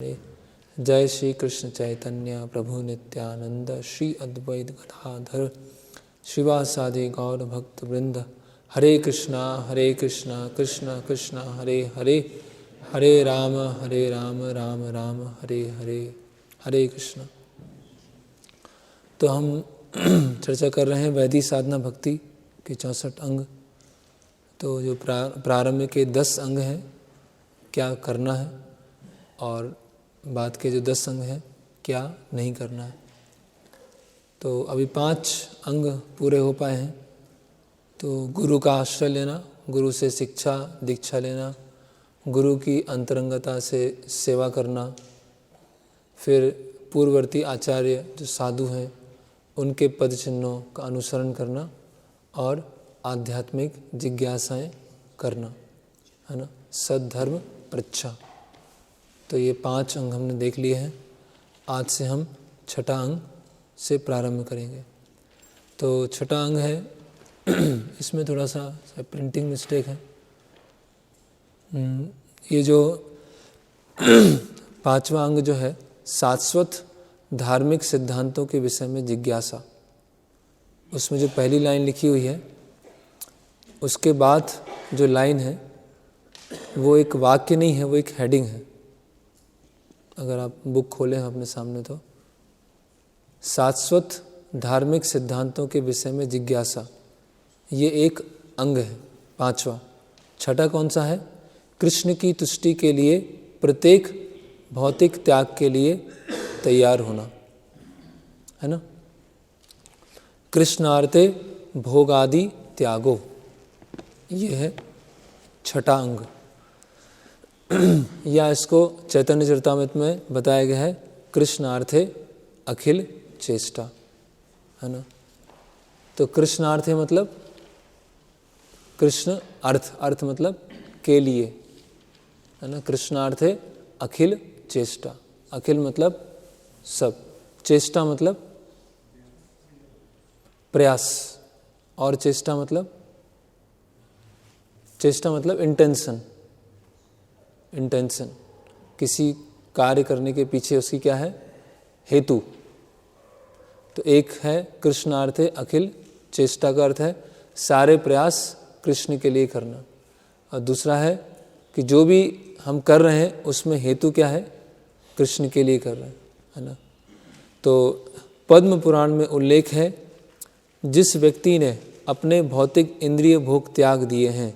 जय श्री कृष्ण चैतन्य प्रभु नित्यानंद श्री अद्वैत गदाधर शिवासादि गौर भक्त वृंद। हरे कृष्णा कृष्ण कृष्ण हरे हरे, हरे राम राम राम हरे हरे, हरे कृष्ण। तो हम चर्चा कर रहे हैं वैदिक साधना भक्ति के 64 अंग। तो जो प्रारंभ के 10 अंग हैं, क्या करना है, और बाद के जो 10 अंग हैं क्या नहीं करना है। तो अभी 5 अंग पूरे हो पाए हैं। तो गुरु का आश्रय लेना, गुरु से शिक्षा दीक्षा लेना, गुरु की अंतरंगता से सेवा करना, फिर पूर्ववर्ती आचार्य जो साधु हैं उनके पद चिन्हों का अनुसरण करना, और आध्यात्मिक जिज्ञासाएं करना, है ना, सद्धर्म पृच्छा। तो ये 5 अंग हमने देख लिए हैं। आज से हम 6ठा अंग से प्रारंभ करेंगे। तो 6ठा अंग है इसमें थोड़ा सा प्रिंटिंग मिस्टेक है। ये जो 5वां अंग जो है, शाश्वत धार्मिक सिद्धांतों के विषय में जिज्ञासा, उसमें जो पहली लाइन लिखी हुई है उसके बाद जो लाइन है वो एक वाक्य नहीं है, वो एक हेडिंग है। अगर आप बुक खोलें अपने सामने तो शाश्वत धार्मिक सिद्धांतों के विषय में जिज्ञासा, ये एक अंग है 5वां। 6ठा कौन सा है? कृष्ण की तुष्टि के लिए प्रत्येक भौतिक त्याग के लिए तैयार होना, है ना। कृष्णार्थे भोगादि त्यागो, ये है 6ठा अंग। या इसको चैतन्य चरितामृत में बताया गया है कृष्णार्थे अखिल चेष्टा, है ना। तो कृष्णार्थे मतलब कृष्ण अर्थ मतलब के लिए, है ना। कृष्णार्थे अखिल चेष्टा, अखिल मतलब सब, चेष्टा मतलब प्रयास, और चेष्टा मतलब इंटेंशन, किसी कार्य करने के पीछे उसकी क्या है, हेतु। तो एक है कृष्णार्थे अखिल चेष्टा का अर्थ है सारे प्रयास कृष्ण के लिए करना, और दूसरा है कि जो भी हम कर रहे हैं उसमें हेतु क्या है, कृष्ण के लिए कर रहे हैं, है ना। तो पद्म पुराण में उल्लेख है, जिस व्यक्ति ने अपने भौतिक इंद्रिय भोग त्याग दिए हैं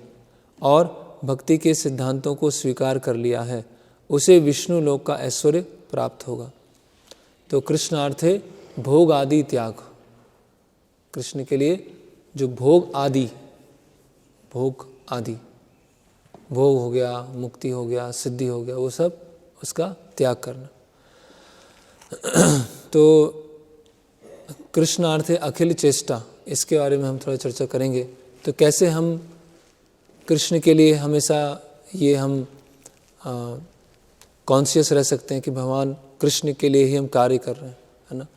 और भक्ति के सिद्धांतों को स्वीकार कर लिया है, उसे विष्णु लोक का ऐश्वर्य प्राप्त होगा। तो कृष्णार्थे भोग आदि त्याग, कृष्ण के लिए जो भोग आदि भोग हो गया, मुक्ति हो गया, सिद्धि हो गया, वो सब उसका त्याग करना। तो कृष्णार्थे अखिल चेष्टा, इसके बारे में हम थोड़ा चर्चा करेंगे। तो कैसे हम कृष्ण के लिए हमेशा ये हम कॉन्शियस रह सकते हैं कि भगवान कृष्ण के लिए ही हम कार्य कर रहे हैं, है ना।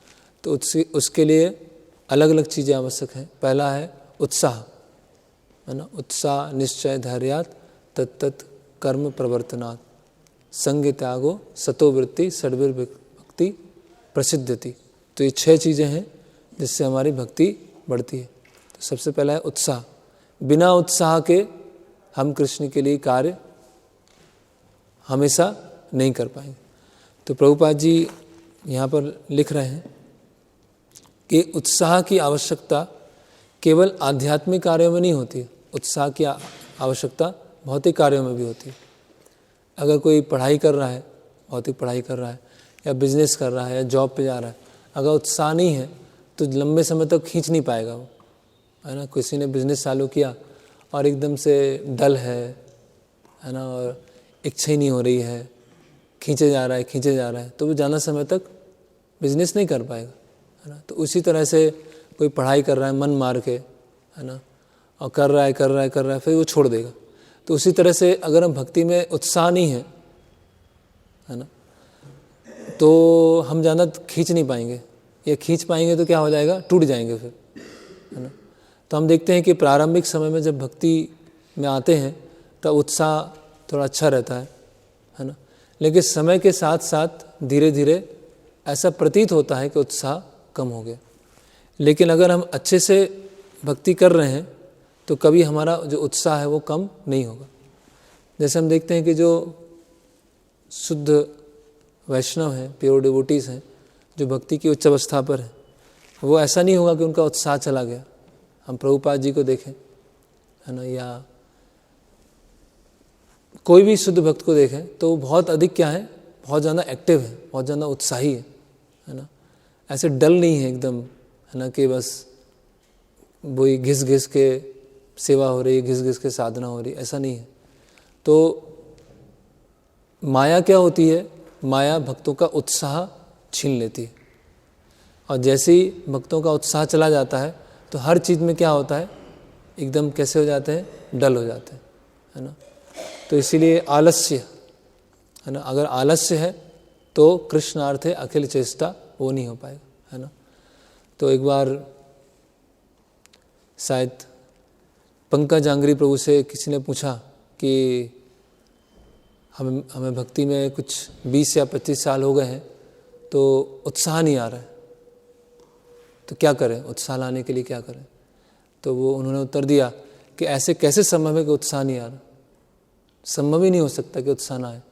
तो उसके लिए अलग अलग चीज़ें आवश्यक हैं। पहला है उत्साह, है ना। उत्साह निश्चय धैर्यात् तत्तत् कर्म प्रवर्तनात् संग त्यागो सतो वृत्ति षड्वीर भक्ति प्रसिद्धति। तो ये 6 चीज़ें हैं जिससे हमारी भक्ति बढ़ती है। तो सबसे पहला है उत्साह। बिना उत्साह के हम कृष्ण के लिए कार्य हमेशा नहीं कर पाएंगे। तो प्रभुपाद जी यहाँ पर लिख रहे हैं कि उत्साह की आवश्यकता केवल आध्यात्मिक कार्यों में नहीं होती है, उत्साह की आवश्यकता भौतिक कार्यों में भी होती है। अगर कोई पढ़ाई कर रहा है, भौतिक पढ़ाई कर रहा है, या बिजनेस कर रहा है, या जॉब पे जा रहा है, अगर उत्साह नहीं है तो लंबे समय तक खींच नहीं पाएगा वो, है ना। किसी ने बिजनेस चालू किया और एकदम से डल है ना, और इच्छा ही नहीं हो रही है, खींचे जा रहा है, तो वो ज़्यादा समय तक बिजनेस नहीं कर पाएगा, है ना। तो उसी तरह से कोई पढ़ाई कर रहा है मन मार के, है ना, और कर रहा है, फिर वो छोड़ देगा। तो उसी तरह से अगर हम भक्ति में उत्साह नहीं है ना, तो हम ज़्यादा खींच नहीं पाएंगे, या खींच पाएंगे तो क्या हो जाएगा, टूट जाएंगे फिर, है ना। तो हम देखते हैं कि प्रारंभिक समय में जब भक्ति में आते हैं तब उत्साह थोड़ा अच्छा रहता है ना। लेकिन समय के साथ साथ धीरे धीरे ऐसा प्रतीत होता है कि उत्साह कम हो गया। लेकिन अगर हम अच्छे से भक्ति कर रहे हैं तो कभी हमारा जो उत्साह है वो कम नहीं होगा। जैसे हम देखते हैं कि जो शुद्ध वैष्णव हैं, प्योर डिवोटीज हैं, जो भक्ति की उच्च अवस्था पर हैं, वो ऐसा नहीं होगा कि उनका उत्साह चला गया। हम प्रभुपाद जी को देखें, है ना, या कोई भी शुद्ध भक्त को देखें तो वो बहुत अधिक क्या है, बहुत ज़्यादा एक्टिव है, बहुत ज़्यादा उत्साही है ना। ऐसे डल नहीं है एकदम, है ना, कि बस वही घिस घिस के सेवा हो रही है, घिस घिस के साधना हो रही है, ऐसा नहीं है। तो माया क्या होती है, माया भक्तों का उत्साह छीन लेती है, और जैसे ही भक्तों का उत्साह चला जाता है तो हर चीज़ में क्या होता है, एकदम कैसे हो जाते हैं, डल हो जाते हैं, है ना। तो इसीलिए आलस्य, है ना, अगर आलस्य है तो कृष्णार्थे अखिल चेष्टा वो नहीं हो पाएगा, है ना। तो एक बार शायद पंकज जांगरी प्रभु से किसी ने पूछा कि हमें भक्ति में कुछ 20 या 25 साल हो गए हैं तो उत्साह नहीं आ रहा है, तो क्या करें, उत्साह लाने के लिए क्या करें। तो वो उन्होंने उत्तर दिया कि ऐसे कैसे संभव है कि उत्साह नहीं आ रहा, संभव ही नहीं हो सकता कि उत्साह ना आए।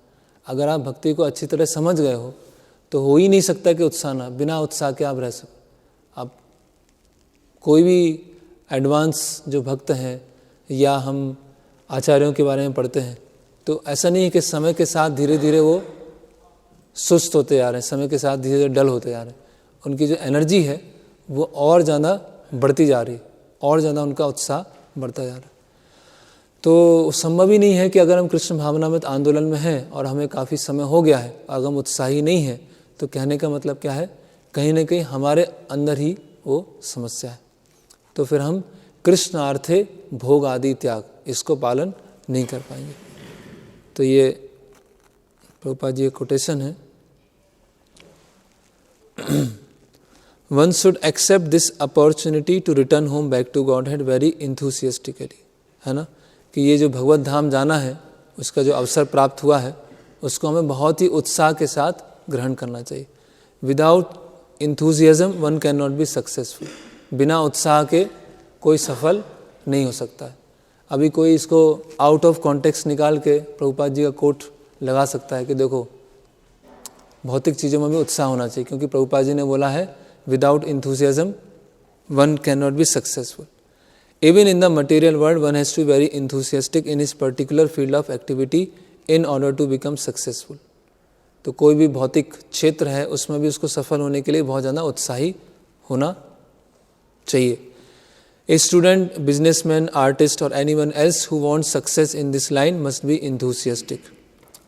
अगर आप भक्ति को अच्छी तरह समझ गए हो तो हो ही नहीं सकता कि उत्साह ना, बिना उत्साह के आप रह सको। आप कोई भी एडवांस जो भक्त हैं या हम आचार्यों के बारे में पढ़ते हैं तो ऐसा नहीं है कि समय के साथ धीरे धीरे वो सुस्त होते जा रहे हैं, समय के साथ धीरे धीरे डल होते जा रहे हैं। उनकी जो एनर्जी है वो और ज़्यादा बढ़ती जा रही है, और ज़्यादा उनका उत्साह बढ़ता जा रहा है। तो संभव ही नहीं है कि अगर हम कृष्ण भावनामृत आंदोलन में हैं और हमें काफ़ी समय हो गया है, अगर हम उत्साही नहीं है तो कहने का मतलब क्या है, कहीं ना कहीं हमारे अंदर ही वो समस्या है। तो फिर हम कृष्णार्थे भोग आदि त्याग इसको पालन नहीं कर पाएंगे। तो ये प्रभुपाद जी का कोटेशन है, one should accept this opportunity to return home back to Godhead very enthusiastically, है ना, कि ये जो भगवत धाम जाना है उसका जो अवसर प्राप्त हुआ है उसको हमें बहुत ही उत्साह के साथ ग्रहण करना चाहिए। Without enthusiasm one can not be successful, बिना उत्साह के कोई सफल नहीं हो सकता है। अभी कोई इसको आउट ऑफ कॉन्टेक्स्ट निकाल के प्रभुपाद जी का कोट लगा सकता है कि देखो भौतिक चीज़ों में भी उत्साह होना चाहिए, क्योंकि प्रभुपाद जी ने बोला है without enthusiasm one can not be successful. Even in the material world, one has to be very enthusiastic in his particular field of activity in order to become successful. तो कोई भी भौतिक क्षेत्र है उसमें भी उसको सफल होने के लिए बहुत ज़्यादा उत्साही होना चाहिए। A student, businessman, artist or anyone else who wants success in this line must be enthusiastic.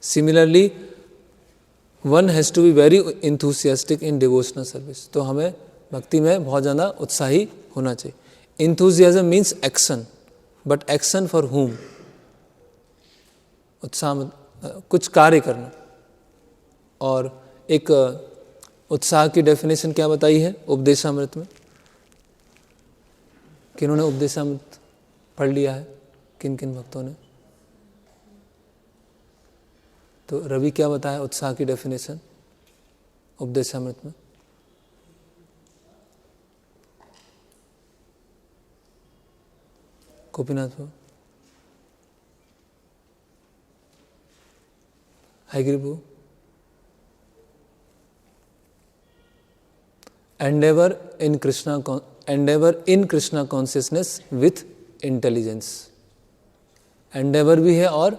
Similarly, one has to be very enthusiastic in devotional service. तो हमें भक्ति में बहुत ज़्यादा उत्साही होना चाहिए। Enthusiasm means action, but action for whom? उत्साह कुछ कार्य करना। और एक उत्साह की डेफिनेशन क्या बताई है उपदेशामृत में? किन्होंने उपदेशामृत पढ़ लिया है, किन किन भक्तों ने? तो रवि क्या बताया उत्साह की डेफिनेशन उपदेशामृत में? Gopinath babu, Haigiri babu, endeavour in Krishna consciousness with intelligence. Endeavour भी है और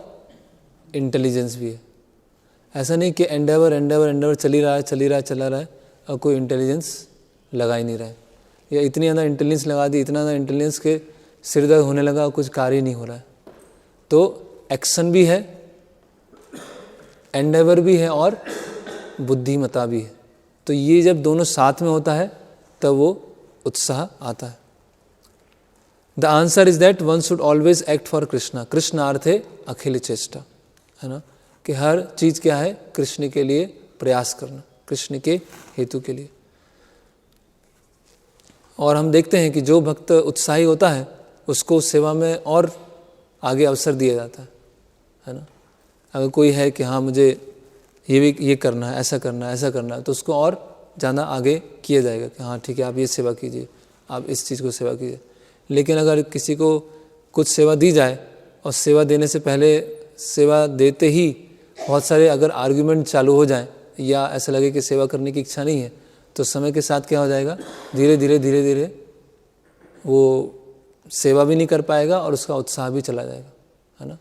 इंटेलिजेंस भी है। ऐसा नहीं कि एंडेवर चला रहा है और कोई इंटेलिजेंस लगा ही नहीं रहा है, या इतनी ज़्यादा इंटेलिजेंस लगा दी, इतना ज़्यादा इंटेलिजेंस के सिर दर्द होने लगा, कुछ कार्य नहीं हो रहा है। तो एक्शन भी है, एंडेवर भी है और बुद्धिमता भी है। तो ये जब दोनों साथ में होता है तब वो उत्साह आता है। The answer is that one should always act for Krishna, कृष्णार्थे अखिल चेष्टा, है ना, कि हर चीज़ क्या है, कृष्ण के लिए प्रयास करना, कृष्ण के हेतु के लिए। और हम देखते हैं कि जो भक्त उत्साही होता है उसको सेवा में और आगे अवसर दिया जाता है ना। अगर कोई है कि हाँ मुझे ये करना है, ऐसा करना है, ऐसा करना है, तो उसको और ज़्यादा आगे किया जाएगा कि हाँ ठीक है, आप ये सेवा कीजिए, आप इस चीज़ को सेवा कीजिए। लेकिन अगर किसी को कुछ सेवा दी जाए और सेवा देने से पहले, सेवा देते ही बहुत सारे अगर आर्ग्यूमेंट चालू हो जाएं या ऐसा लगे कि सेवा करने की इच्छा नहीं है, तो समय के साथ क्या हो जाएगा, धीरे धीरे वो सेवा भी नहीं कर पाएगा और उसका उत्साह भी चला जाएगा, है ना।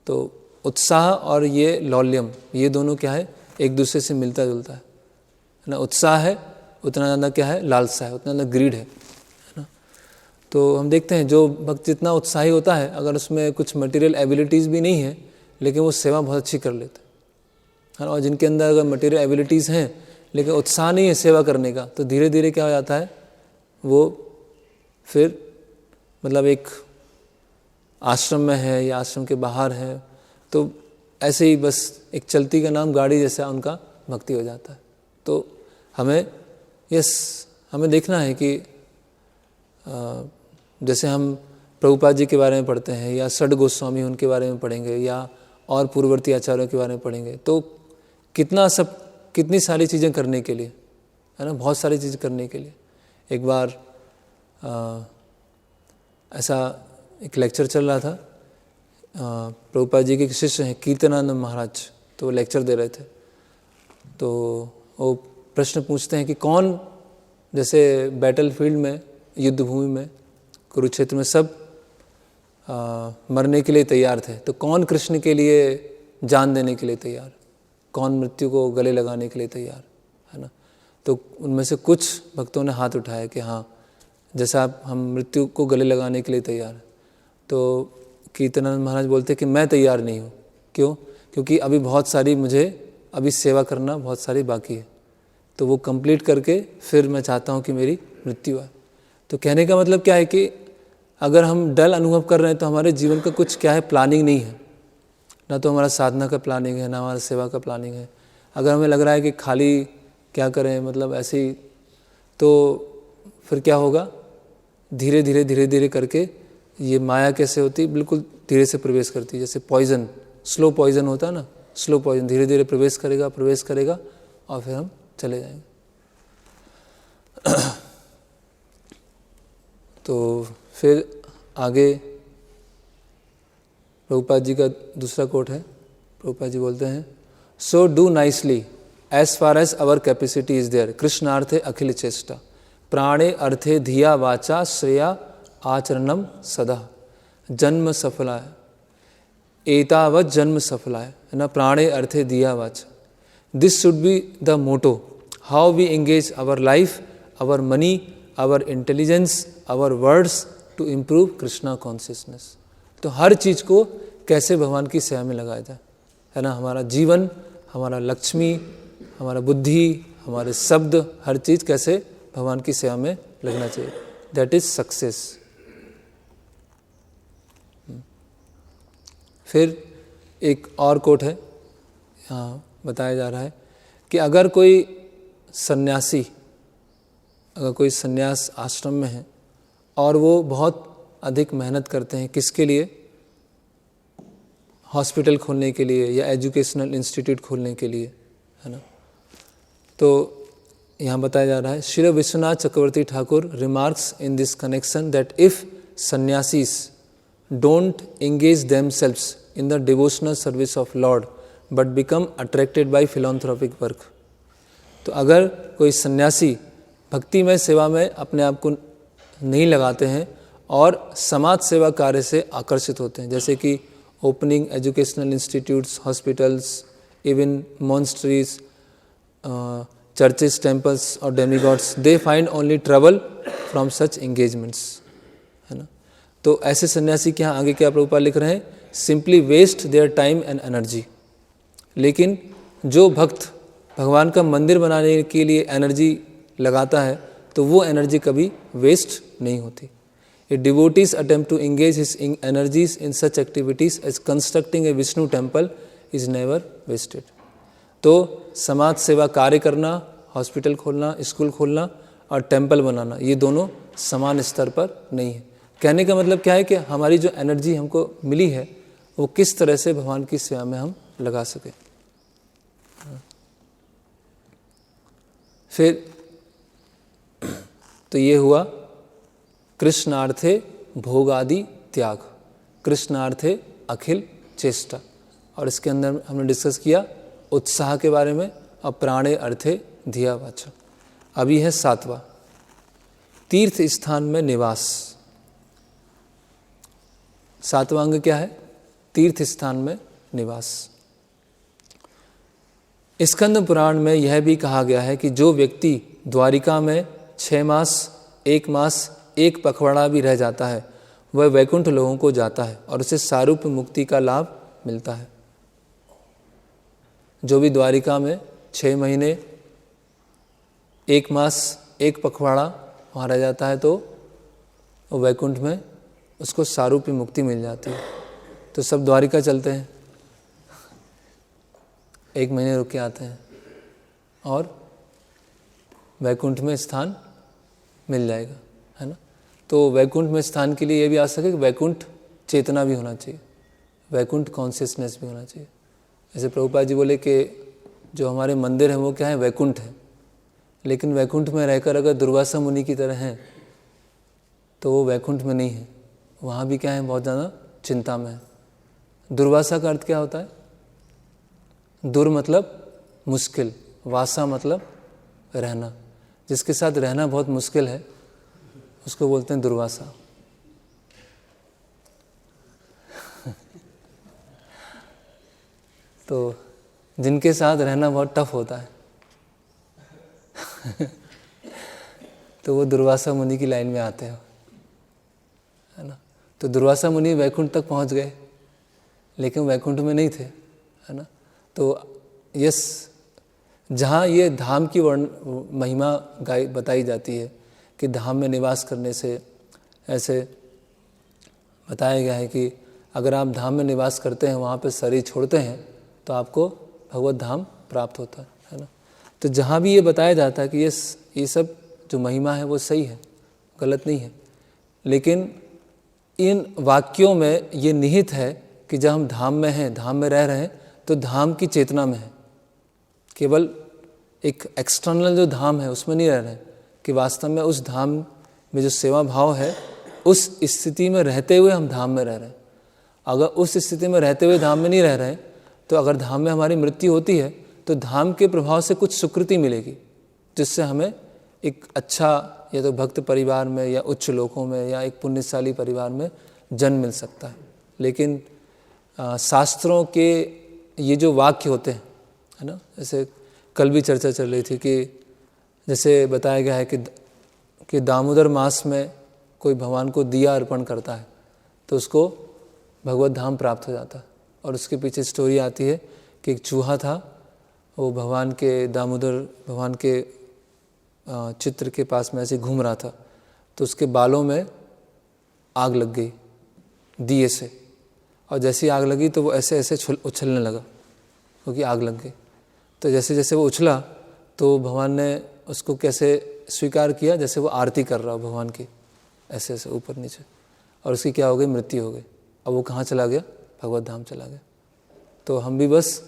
तो उत्साह और ये लौल्यम, ये दोनों क्या है, एक दूसरे से मिलता जुलता है ना। उत्साह है उतना ज़्यादा क्या है, लालसा है, उतना ज़्यादा ग्रीड है ना। तो हम देखते हैं जो भक्त जितना उत्साही होता है, अगर उसमें कुछ मटेरियल एबिलिटीज़ भी नहीं है, लेकिन वो सेवा बहुत अच्छी कर लेते हैं। और जिनके अंदर अगर मटेरियल एबिलिटीज़ हैं लेकिन उत्साह नहीं है सेवा करने का, तो धीरे धीरे क्या हो जाता है, वो फिर मतलब एक आश्रम में है या आश्रम के बाहर है, तो ऐसे ही बस एक चलती का नाम गाड़ी जैसा उनका भक्ति हो जाता है। तो हमें देखना है कि जैसे हम प्रभुपाद जी के बारे में पढ़ते हैं या षड गोस्वामी उनके बारे में पढ़ेंगे या और पूर्ववर्ती आचार्यों के बारे में पढ़ेंगे, तो कितनी सारी चीज़ें करने के लिए, है ना, बहुत सारी चीज़ें करने के लिए। एक बार ऐसा एक लेक्चर चल रहा था, प्रभुपाद जी के शिष्य हैं कीर्तनानंद महाराज, तो वो लेक्चर दे रहे थे। तो वो प्रश्न पूछते हैं कि कौन, जैसे बैटल फील्ड में, युद्ध भूमि में, कुरुक्षेत्र में सब मरने के लिए तैयार थे, तो कौन कृष्ण के लिए जान देने के लिए तैयार, कौन मृत्यु को गले लगाने के लिए तैयार, है ना। तो उनमें से कुछ भक्तों ने हाथ उठाया कि हाँ, जैसा आप, हम मृत्यु को गले लगाने के लिए तैयार हैं। तो कीर्तनानंद महाराज बोलते कि मैं तैयार नहीं हूँ। क्यों? क्योंकि अभी बहुत सारी मुझे अभी सेवा करना बहुत सारी बाकी है, तो वो कंप्लीट करके फिर मैं चाहता हूँ कि मेरी मृत्यु आए। तो कहने का मतलब क्या है कि अगर हम डल अनुभव कर रहे हैं तो हमारे जीवन का कुछ क्या है, प्लानिंग नहीं है, ना तो हमारा साधना का प्लानिंग है, ना हमारा सेवा का प्लानिंग है। अगर हमें लग रहा है कि खाली क्या करें, मतलब ऐसे ही, तो फिर क्या होगा, धीरे धीरे करके ये माया कैसे होती, बिल्कुल धीरे से प्रवेश करती है, जैसे पॉइजन, स्लो पॉइजन होता है ना, स्लो पॉइजन धीरे धीरे प्रवेश करेगा और फिर हम चले जाएंगे। तो फिर आगे प्रभुपाद जी का दूसरा कोट है। प्रभुपाद जी बोलते हैं, so do nicely as far as our capacity is there, कृष्णार्थे अखिल चेष्टा, प्राणे अर्थे धिया वाचा श्रेया आचरणम सदा, जन्म सफलाय एतावत जन्म सफलाय, है ना, प्राणे अर्थे धिया वाचा। This should be the motto, how we engage our life, our money, our intelligence, our words to improve Krishna consciousness. तो हर चीज़ को कैसे भगवान की सेवा में लगाया जाए, है ना, हमारा जीवन, हमारा लक्ष्मी, हमारा बुद्धि, हमारे शब्द, हर चीज़ कैसे भगवान की सेवा में लगना चाहिए, दैट इज सक्सेस। फिर एक और कोट है, यहाँ बताया जा रहा है कि अगर कोई सन्यासी, अगर कोई सन्यास आश्रम में है और वो बहुत अधिक मेहनत करते हैं, किसके लिए, हॉस्पिटल खोलने के लिए या एजुकेशनल इंस्टीट्यूट खोलने के लिए, है ना। तो यहाँ बताया जा रहा है, Shri Vishwanath Chakravarti Thakur remarks in this connection that if sannyasis don't engage themselves in the devotional service of Lord but become attracted by philanthropic work. तो अगर कोई सन्यासी भक्ति में सेवा में अपने आप को नहीं लगाते हैं और समाज सेवा कार्य से आकर्षित होते हैं, जैसे कि opening educational institutes, hospitals, even monasteries, churches, temples or demigods, they find only trouble from such engagements, है ना। तो ऐसे सन्यासी के यहाँ आगे क्या प्रभुपाद लिख रहे हैं, simply waste their time and energy। लेकिन जो भक्त भगवान का मंदिर बनाने के लिए एनर्जी लगाता है तो वो एनर्जी कभी वेस्ट नहीं होती। A devotee's attempt to engage his energies in such activities as constructing a Vishnu temple is never wasted। तो समाज सेवा कार्य करना, हॉस्पिटल खोलना, स्कूल खोलना और टेम्पल बनाना, ये दोनों समान स्तर पर नहीं है। कहने का मतलब क्या है कि हमारी जो एनर्जी हमको मिली है वो किस तरह से भगवान की सेवा में हम लगा सकें। फिर तो ये हुआ कृष्णार्थे भोगादि त्याग, कृष्णार्थे अखिल चेष्टा। और इसके अंदर हमने डिस्कस किया उत्साह के बारे में, और प्राणे अर्थे धिया वाचा। अभी है 7वां, तीर्थ स्थान में निवास। 7वां अंग क्या है? तीर्थ स्थान में निवास। स्कंद पुराण में यह भी कहा गया है कि जो व्यक्ति द्वारिका में 6 मास, 1 मास, 1 पखवाड़ा भी रह जाता है, वह वैकुंठ लोगों को जाता है और उसे सारूप्य मुक्ति का लाभ मिलता है। जो भी द्वारिका में 6 महीने, 1 मास, 1 पखवाड़ा वहाँ रह जाता है, तो वैकुंठ में उसको सारूप्य मुक्ति मिल जाती है। तो सब द्वारिका चलते हैं, 1 महीने रुक के आते हैं और वैकुंठ में स्थान मिल जाएगा, है ना। तो वैकुंठ में स्थान के लिए ये भी आ सके कि वैकुंठ चेतना भी होना चाहिए, वैकुंठ कॉन्शियसनेस भी होना चाहिए। जैसे प्रभुपाद जी बोले कि जो हमारे मंदिर हैं वो क्या है? वैकुंठ है। लेकिन वैकुंठ में रहकर अगर दुर्वासा मुनि की तरह हैं तो वो वैकुंठ में नहीं है, वहाँ भी क्या है? बहुत ज़्यादा चिंता में है। दुर्वासा का अर्थ क्या होता है? दुर मतलब मुश्किल, वासा मतलब रहना। जिसके साथ रहना बहुत मुश्किल है उसको बोलते हैं दुर्वासा। तो जिनके साथ रहना बहुत टफ होता है तो वो दुर्वासा मुनि की लाइन में आते हैं, है ना। तो दुर्वासा मुनि वैकुंठ तक पहुंच गए लेकिन वैकुंठ में नहीं थे, है ना। तो यस, जहाँ ये धाम की महिमा बताई जाती है कि धाम में निवास करने से, ऐसे बताया गया है कि अगर आप धाम में निवास करते हैं, वहाँ पे शरीर छोड़ते हैं, तो आपको भगवत धाम प्राप्त होता है ना। तो जहाँ भी ये बताया जाता है कि ये सब जो महिमा है वो सही है, गलत नहीं है, लेकिन इन वाक्यों में ये निहित है कि जब हम धाम में हैं, धाम में रह रहे हैं, तो धाम की चेतना में है। केवल एक एक्सटर्नल जो धाम है उसमें नहीं रह रहे हैं, कि वास्तव में उस धाम में जो सेवा भाव है, उस स्थिति में रहते हुए हम धाम में रह रहे हैं। अगर उस स्थिति में रहते हुए धाम में नहीं रह रहे हैं, तो अगर धाम में हमारी मृत्यु होती है तो धाम के प्रभाव से कुछ सुकृति मिलेगी, जिससे हमें एक अच्छा या तो भक्त परिवार में या उच्च लोकों में या एक पुण्यशाली परिवार में जन्म मिल सकता है। लेकिन शास्त्रों के ये जो वाक्य होते हैं, है ना, जैसे कल भी चर्चा चल रही थी कि जैसे बताया गया है कि दामोदर मास में कोई भगवान को दिया अर्पण करता है तो उसको भगवत धाम प्राप्त हो जाता है। और उसके पीछे स्टोरी आती है कि एक चूहा था, वो भगवान के दामोदर भगवान के चित्र के पास में ऐसे घूम रहा था, तो उसके बालों में आग लग गई दिए से, और जैसे ही आग लगी तो वो ऐसे ऐसे उछलने लगा क्योंकि आग लग गई। तो जैसे जैसे वो उछला तो भगवान ने उसको कैसे स्वीकार किया, जैसे वो आरती कर रहा हो भगवान की, ऐसे ऐसे ऊपर नीचे, और उसकी क्या हो गई? मृत्यु हो गई। अब वो कहाँ चला गया? भगवत धाम चला गया। तो हम भी बस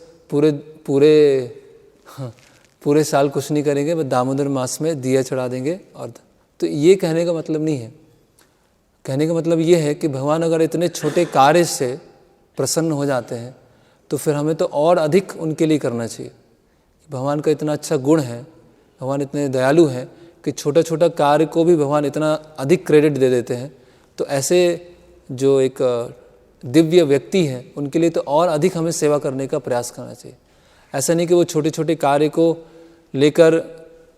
पूरे साल कुछ नहीं करेंगे, बस दामोदर मास में दिया चढ़ा देंगे। और तो ये कहने का मतलब नहीं है। कहने का मतलब ये है कि भगवान अगर इतने छोटे कार्य से प्रसन्न हो जाते हैं तो फिर हमें तो और अधिक उनके लिए करना चाहिए। भगवान का इतना अच्छा गुण है, भगवान इतने दयालु हैं कि छोटा छोटा कार्य को भी भगवान इतना अधिक क्रेडिट दे देते हैं। तो ऐसे जो एक दिव्य व्यक्ति हैं उनके लिए तो और अधिक हमें सेवा करने का प्रयास करना चाहिए। ऐसा नहीं कि वो छोटे छोटे कार्य को लेकर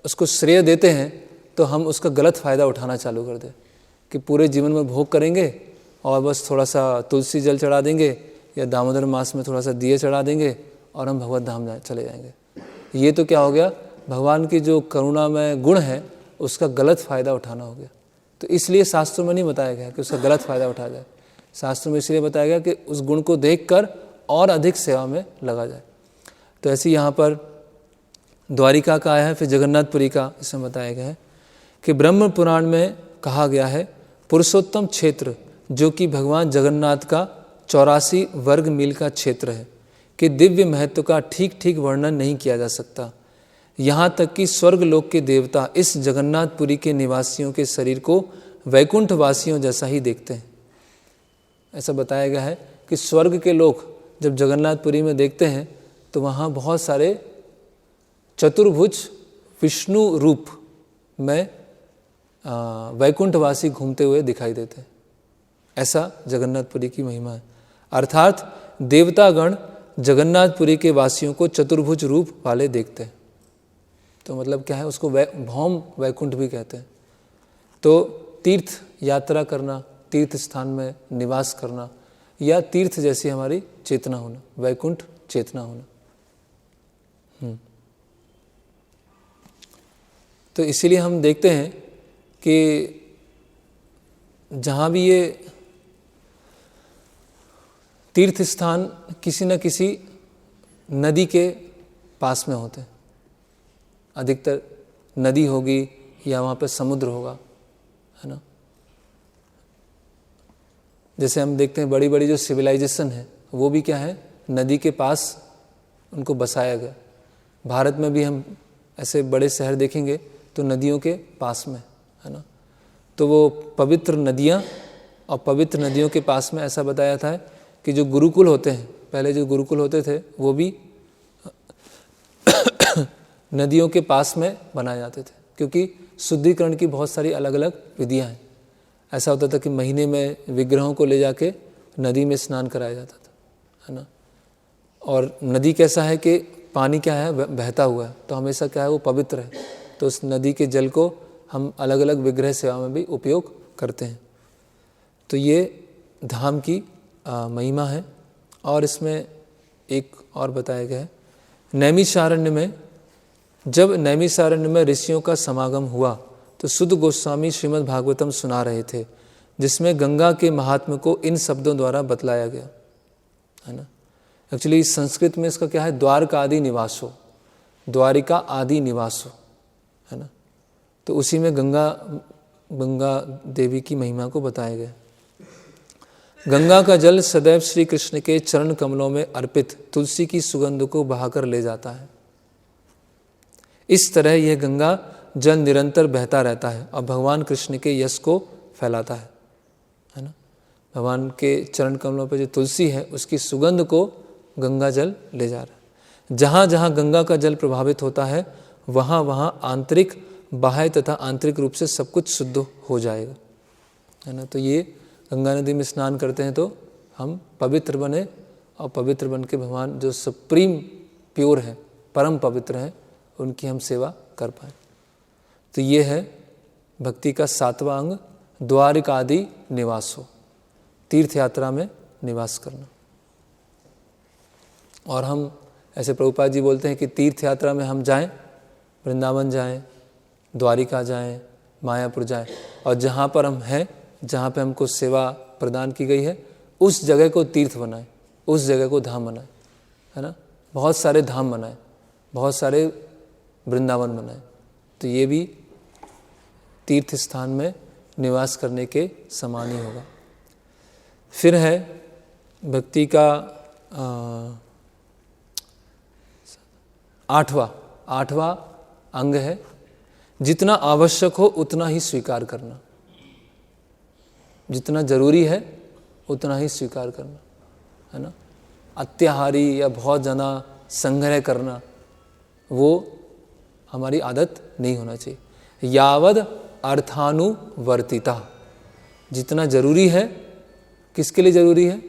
उसको श्रेय देते हैं तो हम उसका गलत फ़ायदा उठाना चालू कर दें कि पूरे जीवन में भोग करेंगे और बस थोड़ा सा तुलसी जल चढ़ा देंगे या दामोदर मास में थोड़ा सा दिए चढ़ा देंगे और हम भगवत धाम चले जाएंगे। ये तो क्या हो गया? भगवान की जो करुणा में गुण है उसका गलत फ़ायदा उठाना हो गया। तो इसलिए शास्त्रों में नहीं बताया गया कि उसका गलत फ़ायदा उठाया जाए। शास्त्रों में इसलिए बताया गया कि उस गुण को देखकर और अधिक सेवा में लगा जाए। तो ऐसे यहाँ पर द्वारिका का आया है, फिर जगन्नाथपुरी का इसमें बताया गया है कि ब्रह्म पुराण में कहा गया है पुरुषोत्तम क्षेत्र जो कि भगवान जगन्नाथ का 84 वर्ग मील का क्षेत्र है कि दिव्य महत्व का ठीक ठीक वर्णन नहीं किया जा सकता। यहाँ तक कि स्वर्ग लोक के देवता इस जगन्नाथपुरी के निवासियों के शरीर को वैकुंठ वासियों जैसा ही देखते हैं। ऐसा बताया गया है कि स्वर्ग के लोग जब जगन्नाथपुरी में देखते हैं तो वहाँ बहुत सारे चतुर्भुज विष्णु रूप में वैकुंठवासी घूमते हुए दिखाई देते हैं। ऐसा जगन्नाथपुरी की महिमा है। अर्थात देवतागण जगन्नाथपुरी के वासियों को चतुर्भुज रूप वाले देखते हैं। तो मतलब क्या है, उसको भौम वैकुंठ भी कहते हैं। तो तीर्थ यात्रा करना, तीर्थ स्थान में निवास करना, या तीर्थ जैसी हमारी चेतना होना, वैकुंठ चेतना होना। तो इसीलिए हम देखते हैं कि जहाँ भी ये तीर्थ स्थान किसी न किसी नदी के पास में होते हैं। अधिकतर नदी होगी या वहाँ पे समुद्र होगा, है ना। जैसे हम देखते हैं बड़ी बड़ी जो सिविलाइजेशन है वो भी क्या है, नदी के पास उनको बसाया गया। भारत में भी हम ऐसे बड़े शहर देखेंगे तो नदियों के पास में, है ना। तो वो पवित्र नदियाँ और पवित्र नदियों के पास में ऐसा बताया था कि जो गुरुकुल होते हैं, पहले जो गुरुकुल होते थे वो भी नदियों के पास में बनाए जाते थे, क्योंकि शुद्धिकरण की बहुत सारी अलग अलग विधियाँ हैं। ऐसा होता था कि महीने में विग्रहों को ले जाके नदी में स्नान कराया जाता था, है ना। और नदी कैसा है कि पानी क्या है, बहता हुआ है, तो हमेशा क्या है, वो पवित्र है। तो उस नदी के जल को हम अलग अलग विग्रह सेवा में भी उपयोग करते हैं। तो ये धाम की महिमा है। और इसमें एक और बताया गया है, नैमिषारण्य में, जब नैमिषारण्य में ऋषियों का समागम हुआ तो सुध गोस्वामी श्रीमद् भागवतम सुना रहे थे, जिसमें गंगा के महात्म्य को इन शब्दों द्वारा बतलाया गया, है ना। एक्चुअली संस्कृत में इसका क्या है, द्वारका आदि निवासो, द्वारिका आदि निवासो, है ना। तो उसी में गंगा देवी की महिमा को बताया गया। गंगा का जल सदैव श्री कृष्ण के चरण कमलों में अर्पित तुलसी की सुगंध को बहाकर ले जाता है। इस तरह यह गंगा जल निरंतर बहता रहता है और भगवान कृष्ण के यश को फैलाता है ना। भगवान के चरण कमलों पर जो तुलसी है उसकी सुगंध को गंगा जल ले जा रहा है। जहाँ जहाँ गंगा का जल प्रभावित होता है वहाँ वहाँ आंतरिक, बाह्य तथा आंतरिक रूप से सब कुछ शुद्ध हो जाएगा, है ना। तो ये गंगा नदी में स्नान करते हैं तो हम पवित्र बने, और पवित्र बन के भगवान जो सुप्रीम प्योर है, परम पवित्र हैं, उनकी हम सेवा कर पाए। तो ये है भक्ति का 7वां अंग, द्वारिका आदि निवासो, तीर्थ यात्रा में निवास करना। और हम ऐसे प्रभुपाद जी बोलते हैं कि तीर्थ यात्रा में हम जाएं, वृंदावन जाएं, द्वारिका जाएं, मायापुर जाएं, और जहाँ पर हम हैं, जहाँ पे हमको सेवा प्रदान की गई है, उस जगह को तीर्थ बनाएं, उस जगह को धाम बनाएं, है ना। बहुत सारे धाम बनाएं, बहुत सारे वृंदावन बनाएं। तो ये भी तीर्थ स्थान में निवास करने के समान ही होगा। फिर है भक्ति का 8वां अंग है, जितना आवश्यक हो उतना ही स्वीकार करना। जितना जरूरी है उतना ही स्वीकार करना, है ना। अत्याहारी या बहुत ज़्यादा संग्रह करना वो हमारी आदत नहीं होना चाहिए। यावद अर्थानुवर्तिता, जितना जरूरी है, किसके लिए जरूरी है?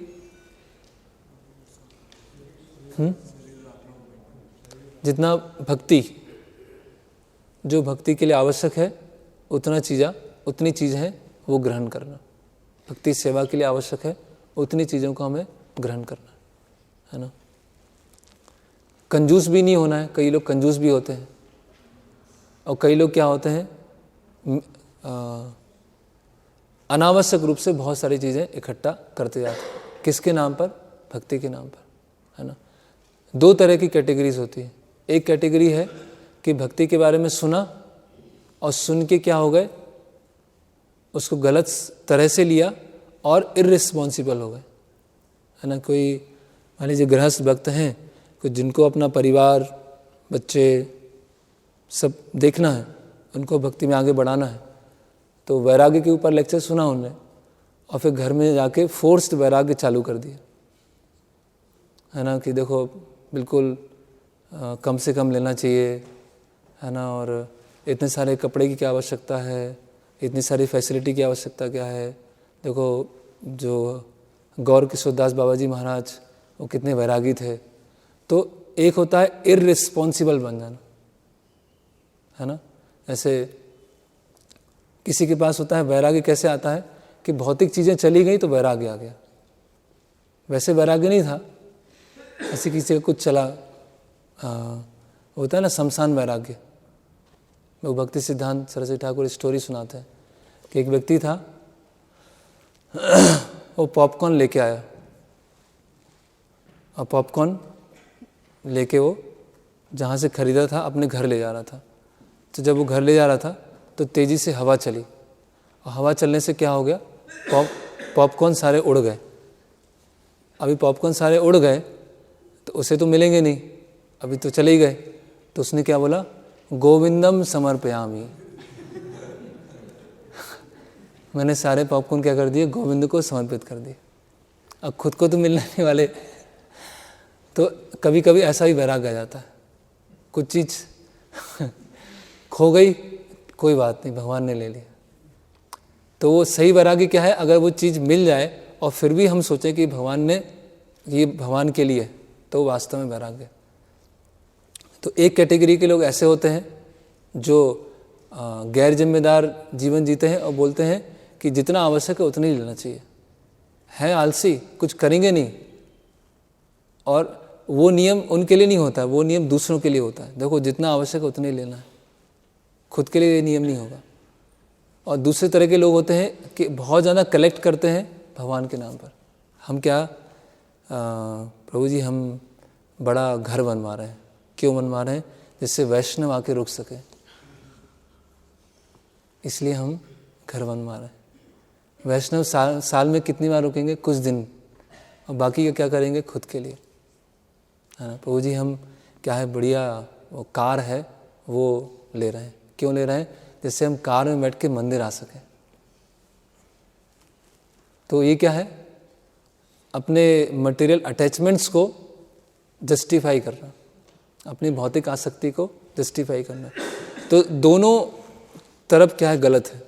जितना भक्ति, जो भक्ति के लिए आवश्यक है उतनी चीज़ है वो ग्रहण करना। भक्ति सेवा के लिए आवश्यक है उतनी चीज़ों को हमें ग्रहण करना है ना। कंजूस भी नहीं होना है। कई लोग कंजूस भी होते हैं और कई लोग क्या होते हैं, अनावश्यक रूप से बहुत सारी चीज़ें इकट्ठा करते जाते हैं। किसके नाम पर? भक्ति के नाम पर, है ना। 2 तरह की कैटेगरीज होती है। एक कैटेगरी है कि भक्ति के बारे में सुना और सुन के क्या हो गए, उसको गलत तरह से लिया और इर्रिस्पॉन्सिबल हो गए, है ना। कोई मान लीजिए गृहस्थ भक्त हैं, कोई जिनको अपना परिवार, बच्चे, सब देखना है, उनको भक्ति में आगे बढ़ाना है। तो वैराग्य के ऊपर लेक्चर सुना उन्होंने और फिर घर में जाके फोर्स्ड वैराग्य चालू कर दिया, है ना, कि देखो बिल्कुल कम से कम लेना चाहिए, है ना, और इतने सारे कपड़े की क्या आवश्यकता है, इतनी सारी फैसिलिटी की आवश्यकता क्या है। देखो जो गौर किशोरदास बाबा जी महाराज वो कितने वैरागी थे। तो एक होता है इररिस्पॉन्सिबल बन जाना, है ना। ऐसे किसी के पास होता है वैराग्य, कैसे आता है कि भौतिक चीज़ें चली गई तो वैराग्य आ गया। वैसे वैराग्य नहीं था, ऐसे किसी का कुछ चला, होता है ना शमशान वैराग्य। वो भक्ति सिद्धांत सरस्वती ठाकुर स्टोरी सुनाते हैं कि एक व्यक्ति था, वो पॉपकॉर्न लेके आया और पॉपकॉर्न लेके वो जहाँ से ख़रीदा था अपने घर ले जा रहा था। तो जब वो घर ले जा रहा था तो तेज़ी से हवा चली और हवा चलने से क्या हो गया, पॉपकॉर्न सारे उड़ गए। अभी पॉपकॉर्न सारे उड़ गए तो उसे तो मिलेंगे नहीं, अभी तो चले ही गए। तो उसने क्या बोला, गोविंदम समर्पयामि। मैंने सारे पॉपकॉर्न क्या कर दिए, गोविंद को समर्पित कर दिए। अब खुद को तो मिलने नहीं वाले। तो कभी कभी ऐसा ही वैराग्य आ जाता है, कुछ चीज़ खो गई, कोई बात नहीं, भगवान ने ले लिया। तो वो सही वैराग्य क्या है, अगर वो चीज़ मिल जाए और फिर भी हम सोचें कि भगवान ने ये भगवान के लिए, तो वास्तव में वैराग्य। तो एक कैटेगरी के लोग ऐसे होते हैं जो गैर जिम्मेदार जीवन जीते हैं और बोलते हैं कि जितना आवश्यक है उतना ही लेना चाहिए, है आलसी, कुछ करेंगे नहीं। और वो नियम उनके लिए नहीं होता है, वो नियम दूसरों के लिए होता है। देखो जितना आवश्यक है उतना ही लेना है, खुद के लिए ये नियम नहीं होगा। और दूसरे तरह के लोग होते हैं कि बहुत ज़्यादा कलेक्ट करते हैं भगवान के नाम पर। हम क्या प्रभु जी हम बड़ा घर बनवा रहे हैं, क्यों बनवा रहे हैं, जिससे वैष्णव आके रुक सके, इसलिए हम घर बनवा रहे हैं। वैष्णव साल में कितनी बार रुकेंगे, कुछ दिन, और बाकी का क्या करेंगे, खुद के लिए, है ना। प्रभु जी हम क्या है, बढ़िया वो कार है वो ले रहे हैं, क्यों ले रहे हैं, जिससे हम कार में बैठ के मंदिर आ सकें। तो ये क्या है, अपने मटेरियल अटैचमेंट्स को जस्टिफाई करना, अपनी भौतिक आसक्ति को जस्टिफाई करना। तो दोनों तरफ क्या है, गलत है।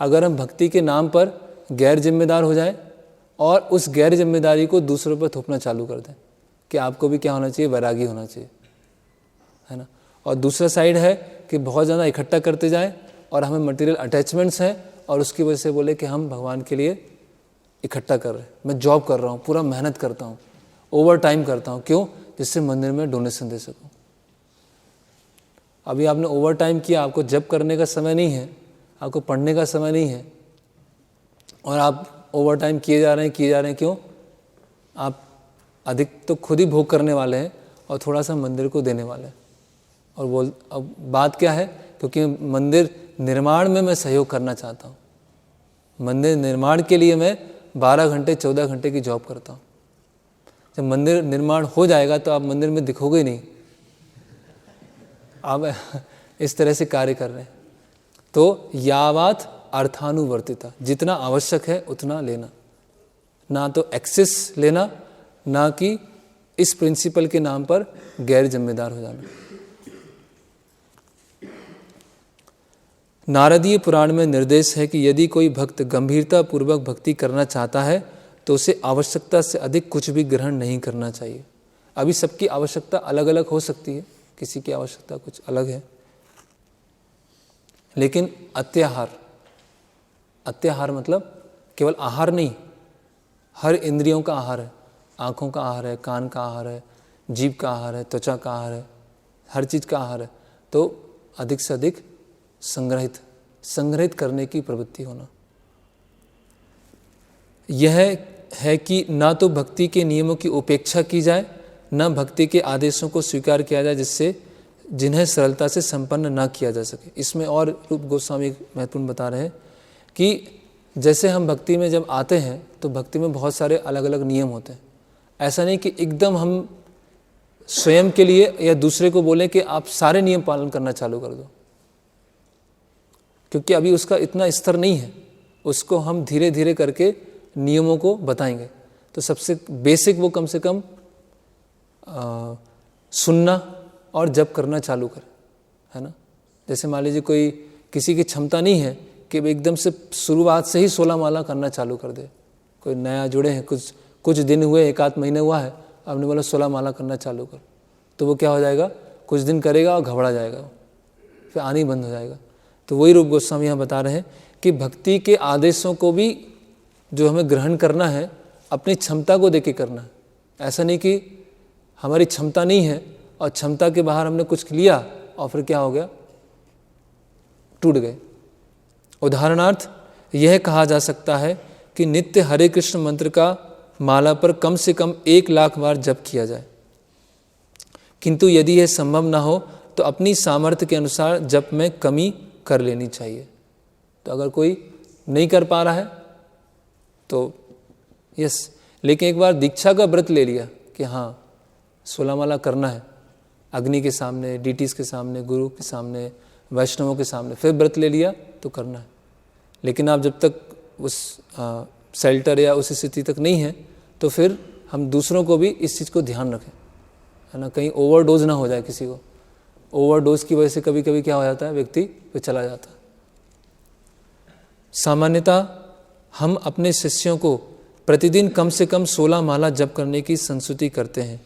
अगर हम भक्ति के नाम पर गैर जिम्मेदार हो जाएं और उस गैर जिम्मेदारी को दूसरों पर थोपना चालू कर दें कि आपको भी क्या होना चाहिए, वैरागी होना चाहिए, है ना। और दूसरा साइड है कि बहुत ज़्यादा इकट्ठा करते जाएं और हमें मटेरियल अटैचमेंट्स हैं और उसकी वजह से बोले कि हम भगवान के लिए इकट्ठा कर रहे हैं, मैं जॉब कर रहा हूँ, पूरा मेहनत करता हूँ, ओवर टाइम करता हूँ, क्यों, जिससे मंदिर में डोनेशन दे सकूँ। अभी आपने ओवर टाइम किया, आपको जब करने का समय नहीं है, आपको पढ़ने का समय नहीं है, और आप ओवर टाइम किए जा रहे हैं, क्यों, आप अधिक तो खुद ही भोग करने वाले हैं और थोड़ा सा मंदिर को देने वाले हैं। और अब बात क्या है, क्योंकि मंदिर निर्माण में मैं सहयोग करना चाहता हूँ, मंदिर निर्माण के लिए मैं 12 घंटे 14 घंटे की जॉब करता हूँ। जब मंदिर निर्माण हो जाएगा तो आप मंदिर में दिखोगे नहीं, आप इस तरह से कार्य कर रहे हैं। तो यावत अर्थानुवर्तिता, जितना आवश्यक है उतना लेना, ना तो एक्सेस लेना, ना कि इस प्रिंसिपल के नाम पर गैर जिम्मेदार हो जाना। नारदीय पुराण में निर्देश है कि यदि कोई भक्त गंभीरता पूर्वक भक्ति करना चाहता है तो उसे आवश्यकता से अधिक कुछ भी ग्रहण नहीं करना चाहिए। अभी सबकी आवश्यकता अलग अलग हो सकती है, किसी की आवश्यकता कुछ अलग है, लेकिन अत्याहार मतलब केवल आहार नहीं, हर इंद्रियों का आहार है, आँखों का आहार है, कान का आहार है, जीभ का आहार है, त्वचा का आहार है, हर चीज़ का आहार है। तो अधिक से अधिक संग्रहित करने की प्रवृत्ति होना। यह है कि ना तो भक्ति के नियमों की उपेक्षा की जाए, न भक्ति के आदेशों को स्वीकार किया जाए जिन्हें सरलता से संपन्न ना किया जा सके। इसमें और रूप गोस्वामी महत्वपूर्ण बता रहे हैं कि जैसे हम भक्ति में जब आते हैं तो भक्ति में बहुत सारे अलग अलग नियम होते हैं। ऐसा नहीं कि एकदम हम स्वयं के लिए या दूसरे को बोलें कि आप सारे नियम पालन करना चालू कर दो, क्योंकि अभी उसका इतना स्तर नहीं है। उसको हम धीरे धीरे करके नियमों को बताएंगे। तो सबसे बेसिक वो कम से कम सुनना और जप करना चालू करे, है ना। जैसे मान लीजिए कोई किसी की क्षमता नहीं है कि वो एकदम से शुरुआत से ही 16 माला करना चालू कर दे। कोई नया जुड़े हैं, कुछ दिन हुए, 1 आध महीने हुआ है, आपने बोला 16 माला करना चालू कर, तो वो क्या हो जाएगा, कुछ दिन करेगा और घबरा जाएगा, फिर आनी बंद हो जाएगा। तो वही रूप गोस्वामी यहाँ बता रहे हैं कि भक्ति के आदेशों को भी जो हमें ग्रहण करना है अपनी क्षमता को देख के करना है। ऐसा नहीं कि हमारी क्षमता नहीं है और क्षमता के बाहर हमने कुछ लिया और फिर क्या हो गया, टूट गए। उदाहरणार्थ यह कहा जा सकता है कि नित्य हरे कृष्ण मंत्र का माला पर कम से कम 1 लाख बार जप किया जाए, किंतु यदि यह संभव ना हो तो अपनी सामर्थ्य के अनुसार जप में कमी कर लेनी चाहिए। तो अगर कोई नहीं कर पा रहा है तो यस, लेकिन एक बार दीक्षा का व्रत ले लिया कि हाँ 16 माला करना है, अग्नि के सामने, डीटीज के सामने, गुरु के सामने, वैष्णवों के सामने, फिर व्रत ले लिया तो करना है। लेकिन आप जब तक उस शेल्टर या उस स्थिति तक नहीं है तो फिर हम दूसरों को भी इस चीज़ को ध्यान रखें, है ना, कहीं ओवरडोज ना हो जाए किसी को। ओवरडोज की वजह से कभी कभी क्या हो जाता है, व्यक्ति पे चला जाता है। सामान्यतः हम अपने शिष्यों को प्रतिदिन कम से कम 16 माला जप करने की संस्तुति करते हैं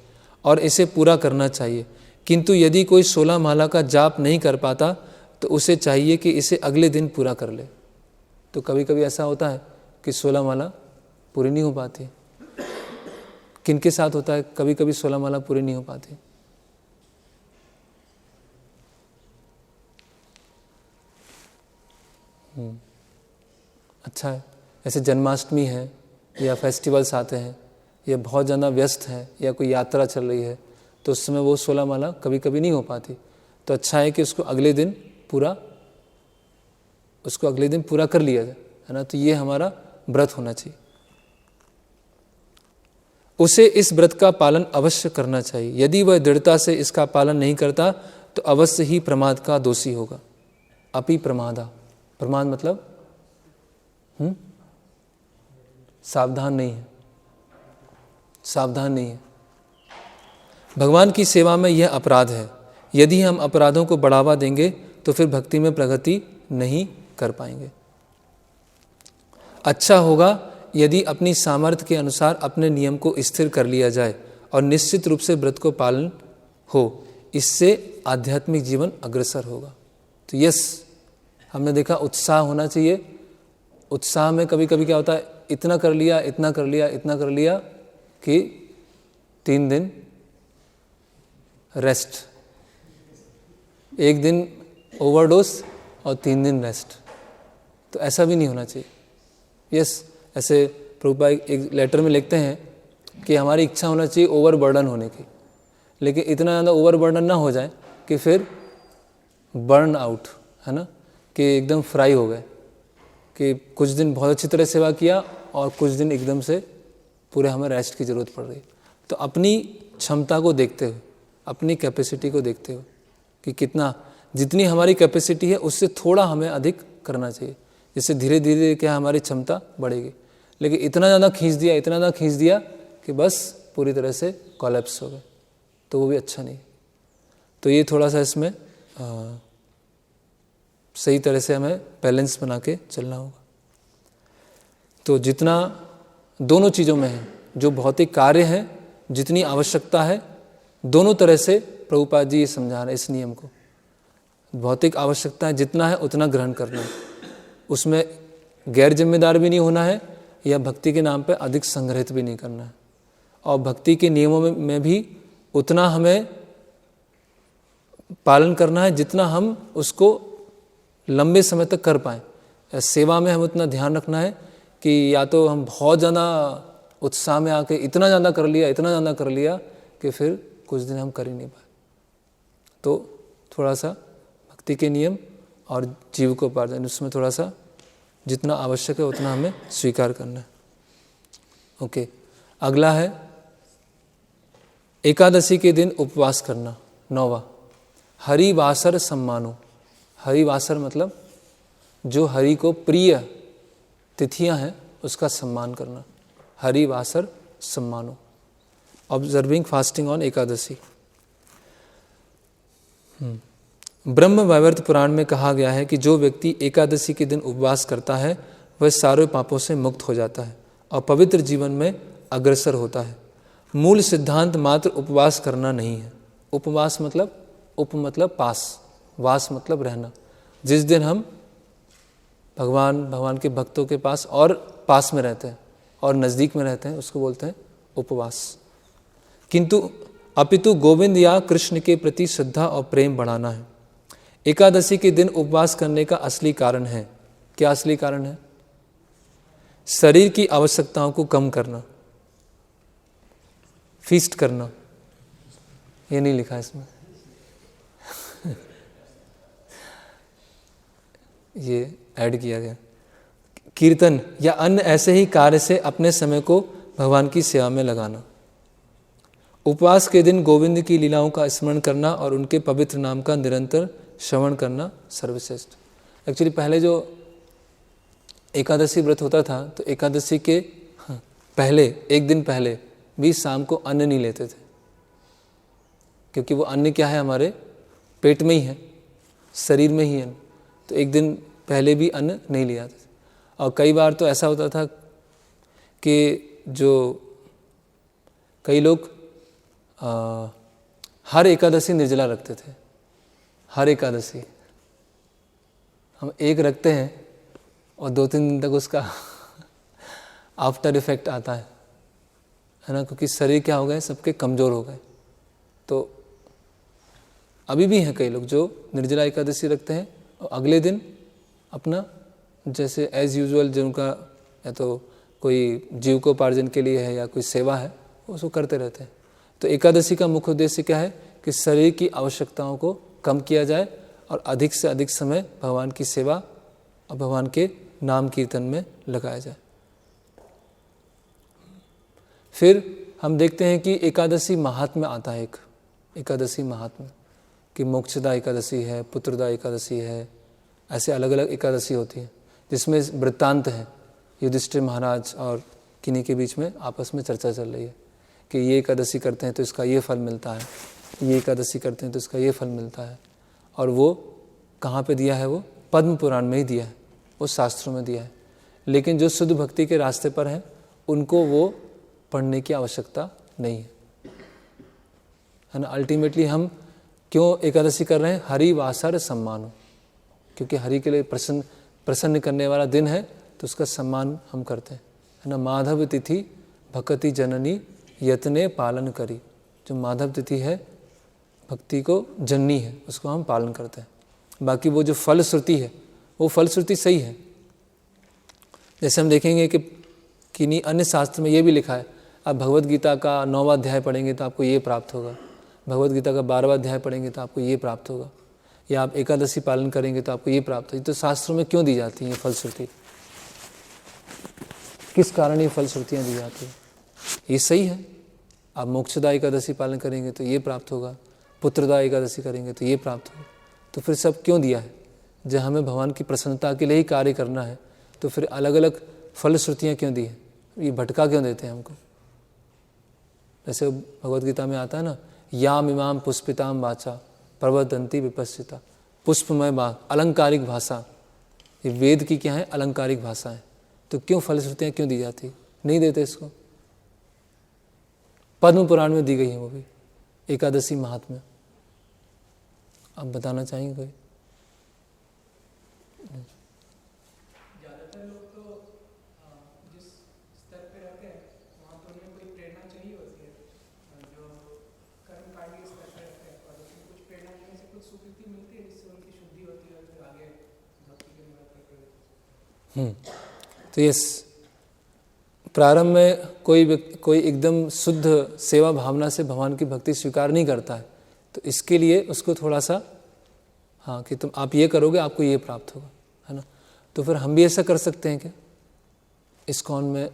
और इसे पूरा करना चाहिए, किंतु यदि कोई 16 माला का जाप नहीं कर पाता तो उसे चाहिए कि इसे अगले दिन पूरा कर ले। तो कभी कभी ऐसा होता है कि 16 माला पूरी नहीं हो पाती। किनके साथ होता है, कभी कभी 16 माला पूरी नहीं हो पाती? अच्छा है, ऐसे जन्माष्टमी है या फेस्टिवल्स आते हैं या बहुत ज़्यादा व्यस्त है या कोई यात्रा चल रही है तो उस समय वो 16 माला कभी कभी नहीं हो पाती। तो अच्छा है कि उसको अगले दिन पूरा कर लिया जाए, है ना। तो ये हमारा व्रत होना चाहिए। उसे इस व्रत का पालन अवश्य करना चाहिए। यदि वह दृढ़ता से इसका पालन नहीं करता तो अवश्य ही प्रमाद का दोषी होगा। अपि प्रमादा, प्रमाद मतलब सावधान नहीं है। भगवान की सेवा में यह अपराध है। यदि हम अपराधों को बढ़ावा देंगे तो फिर भक्ति में प्रगति नहीं कर पाएंगे। अच्छा होगा यदि अपनी सामर्थ्य के अनुसार अपने नियम को स्थिर कर लिया जाए और निश्चित रूप से व्रत को पालन हो। इससे आध्यात्मिक जीवन अग्रसर होगा। तो यस, हमने देखा उत्साह होना चाहिए। उत्साह में कभी कभी क्या होता है, इतना कर लिया कि 3 दिन रेस्ट, 1 दिन ओवरडोज और 3 दिन रेस्ट। तो ऐसा भी नहीं होना चाहिए। यस, ऐसे प्रभुपाद एक लेटर में लिखते हैं कि हमारी इच्छा होना चाहिए ओवरबर्डन होने की, लेकिन इतना ज़्यादा ओवरबर्डन ना हो जाए कि फिर बर्न आउट, है ना, कि एकदम फ्राई हो गए, कि कुछ दिन बहुत अच्छी तरह सेवा किया और कुछ दिन एकदम से पूरे हमें रेस्ट की ज़रूरत पड़ रही। तो अपनी क्षमता को देखते हुए, अपनी कैपेसिटी को देखते हुए कि जितनी हमारी कैपेसिटी है उससे थोड़ा हमें अधिक करना चाहिए, जिससे धीरे धीरे क्या हमारी क्षमता बढ़ेगी। लेकिन इतना ज़्यादा खींच दिया कि बस पूरी तरह से कोलैप्स हो गए, तो वो भी अच्छा नहीं। तो ये थोड़ा सा इसमें सही तरह से हमें बैलेंस बना के चलना होगा। तो जितना दोनों चीज़ों में है, जो भौतिक कार्य है, जितनी आवश्यकता है, दोनों तरह से प्रभुपाद जी ये समझा रहे हैं इस नियम को। भौतिक आवश्यकता जितना है उतना ग्रहण करना है, उसमें गैर जिम्मेदार भी नहीं होना है या भक्ति के नाम पे अधिक संग्रहित भी नहीं करना है। और भक्ति के नियमों में भी उतना हमें पालन करना है जितना हम उसको लंबे समय तक कर पाएँ। सेवा में हम उतना ध्यान रखना है कि या तो हम बहुत ज़्यादा उत्साह में आके इतना ज़्यादा कर लिया कि फिर कुछ दिन हम कर ही नहीं पाए। तो थोड़ा सा भक्ति के नियम और जीविकोपार्जन, उसमें थोड़ा सा जितना आवश्यक है उतना हमें स्वीकार करना है। ओके, अगला है एकादशी के दिन उपवास करना। 9वां, हरिवासर सम्मानो। हरिवासर मतलब जो हरि को प्रिय तिथियां हैं उसका सम्मान करना। हरिवासर सम्मानो, ऑब्जर्विंग फास्टिंग ऑन एकादशी। ब्रह्म वैवर्त पुराण में कहा गया है कि जो व्यक्ति एकादशी के दिन उपवास करता है वह सारे पापों से मुक्त हो जाता है और पवित्र जीवन में अग्रसर होता है। मूल सिद्धांत मात्र उपवास करना नहीं है। उपवास मतलब उप मतलब पास, वास मतलब रहना। जिस दिन हम भगवान के भक्तों के पास और पास में रहते हैं और नज़दीक में रहते हैं उसको बोलते हैं उपवास। किंतु अपितु गोविंद या कृष्ण के प्रति श्रद्धा और प्रेम बढ़ाना है। एकादशी के दिन उपवास करने का असली कारण है, क्या असली कारण है? शरीर की आवश्यकताओं को कम करना, फीस्ट करना। ये नहीं लिखा इसमें ये ऐड किया गया। कीर्तन या अन्य ऐसे ही कार्य से अपने समय को भगवान की सेवा में लगाना। उपवास के दिन गोविंद की लीलाओं का स्मरण करना और उनके पवित्र नाम का निरंतर श्रवण करना सर्वश्रेष्ठ। एक्चुअली पहले जो एकादशी व्रत होता था तो एकादशी के पहले एक दिन पहले भी शाम को अन्न नहीं लेते थे, क्योंकि वो अन्न क्या है, हमारे पेट में ही है, शरीर में ही है। तो एक दिन पहले भी अन्न नहीं लिया था। और कई बार तो ऐसा होता था कि जो कई लोग हर एकादशी निर्जला रखते थे। हर एकादशी हम एक रखते हैं और 2-3 दिन तक उसका आफ्टर इफेक्ट आता है ना, क्योंकि शरीर क्या हो गए, सबके कमज़ोर हो गए। तो अभी भी हैं कई लोग जो निर्जला एकादशी रखते हैं और अगले दिन अपना जैसे एज यूजुअल जिनका या तो कोई जीविकोपार्जन के लिए है या कोई सेवा है उसको करते रहते हैं। तो एकादशी का मुख्य उद्देश्य क्या है कि शरीर की आवश्यकताओं को कम किया जाए और अधिक से अधिक समय भगवान की सेवा और भगवान के नाम कीर्तन में लगाया जाए। फिर हम देखते हैं कि एकादशी महात्म्य आता है। एक एकादशी महात्म्य कि मोक्षदा एकादशी है, पुत्रदा एकादशी है, ऐसे अलग अलग एकादशी होती है जिसमें वृत्तांत है। युधिष्ठिर महाराज और किन्हीं के बीच में आपस में चर्चा चल रही है कि ये एकादशी करते हैं तो इसका ये फल मिलता है, ये एकादशी करते हैं तो इसका ये फल मिलता है। और वो कहाँ पे दिया है? वो पद्म पुराण में ही दिया है, वो शास्त्रों में दिया है। लेकिन जो शुद्ध भक्ति के रास्ते पर हैं उनको वो पढ़ने की आवश्यकता नहीं है ना। अल्टीमेटली हम क्यों एकादशी कर रहे हैं? हरिवासर सम्मानो, क्योंकि हरि के लिए प्रसन्न करने वाला दिन है तो उसका सम्मान हम करते हैं, है ना। माधव तिथि भक्ति जननी यत्ने पालन करी। जो माधव तिथि है, भक्ति को जननी है, उसको हम पालन करते हैं। बाकी वो जो फल श्रुति है वो फल श्रुति सही है। जैसे हम देखेंगे कि किन्हीं अन्य शास्त्र में ये भी लिखा है, आप भगवद गीता का 9वां अध्याय पढ़ेंगे तो आपको ये प्राप्त होगा, भगवद गीता का 12वां अध्याय पढ़ेंगे तो आपको ये प्राप्त होगा, या आप एकादशी पालन करेंगे तो आपको ये प्राप्त होगी। तो शास्त्रों में क्यों दी जाती हैं फलश्रुति? किस कारण ये फलश्रुतियाँ दी जाती हैं? ये सही है, आप मोक्षदा एकादशी पालन करेंगे तो ये प्राप्त होगा, पुत्रदा एकादशी करेंगे तो ये प्राप्त होगा। तो फिर सब क्यों दिया है? जब हमें भगवान की प्रसन्नता के लिए ही कार्य करना है तो फिर अलग अलग फलश्रुतियाँ क्यों दी हैं? ये भटका क्यों देते हैं हमको? जैसे भगवद गीता में आता है ना, याम इमाम पुष्पिताम वाचा प्रवदंती विपस्सिता। पुष्पमय बाग, अलंकारिक भाषा, ये वेद की क्या है? अलंकारिक भाषा है। तो क्यों फलश्रुतियाँ क्यों दी जाती? नहीं देते इसको। पद्म पुराण में दी गई है वो भी, एकादशी महात्म्य। आप बताना चाहेंगे कोई? ज्यादातर लोग तो जिस स्तर पे रहते हैं वहाँ तो उन्हें कोई प्रेरणा चाहिए होती है, जो कर्मकांडी स्तर पे रहते हैं, और उसमें कुछ प्रेरणा लेने से कुछ स्वीकृति मिलती है जिससे उनकी शुद्धि होती है और फिर आगे भक्ति के मार्ग पर प्रवेश। तो यस, प्रारंभ में कोई एकदम शुद्ध सेवा भावना से भगवान की भक्ति स्वीकार नहीं करता है, तो इसके लिए उसको थोड़ा सा हाँ कि तुम आप ये करोगे आपको ये प्राप्त होगा, है ना। तो फिर हम भी ऐसा कर सकते हैं क्या? इस्कॉन में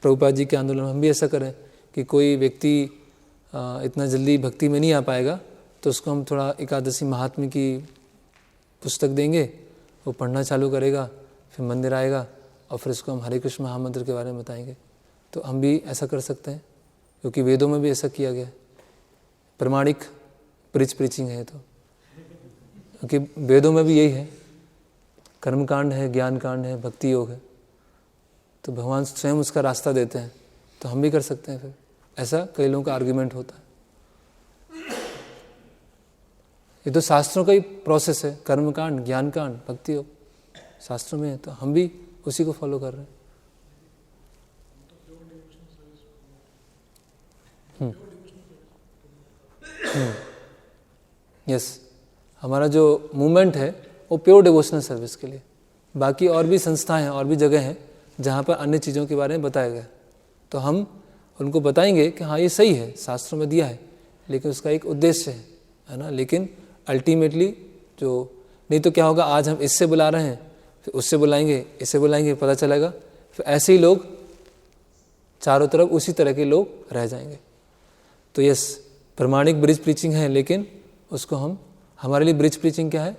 प्रभुपाद जी के आंदोलन में हम भी ऐसा करें कि कोई व्यक्ति इतना जल्दी भक्ति में नहीं आ पाएगा, तो उसको हम थोड़ा एकादशी महात्म्य की पुस्तक देंगे, वो पढ़ना चालू करेगा, फिर मंदिर आएगा और फिर उसको हम हरे कृष्ण महामंत्र के बारे में बताएंगे। तो हम भी ऐसा कर सकते हैं, क्योंकि वेदों में भी ऐसा किया गया है। प्रमाणिक प्रीचिंग है, तो क्योंकि वेदों में भी यही है, कर्मकांड है, ज्ञान कांड है, भक्ति योग है, तो भगवान स्वयं उसका रास्ता देते हैं, तो हम भी कर सकते हैं। फिर ऐसा कई लोगों का आर्ग्यूमेंट होता है। ये तो शास्त्रों का ही प्रोसेस है, कर्मकांड, ज्ञान कांड, भक्ति योग शास्त्रों में है, तो हम भी उसी को फॉलो कर रहे हैं। यस, हमारा जो मूवमेंट है वो प्योर डिवोशनल सर्विस के लिए। बाकी और भी संस्थाएं हैं, और भी जगह हैं जहाँ पर अन्य चीज़ों के बारे में बताया गया, तो हम उनको बताएंगे कि हाँ ये सही है, शास्त्रों में दिया है, लेकिन उसका एक उद्देश्य है ना। लेकिन अल्टीमेटली जो, नहीं तो क्या होगा, आज हम इससे बुला रहे हैं, फिर उससे बुलाएंगे, इससे बुलाएंगे, पता चलेगा फिर ऐसे ही लोग चारों तरफ उसी तरह के लोग रह जाएंगे। तो यस, प्रमाणिक ब्रिज प्रीचिंग है, लेकिन उसको हम, हमारे लिए ब्रिज प्रीचिंग क्या है?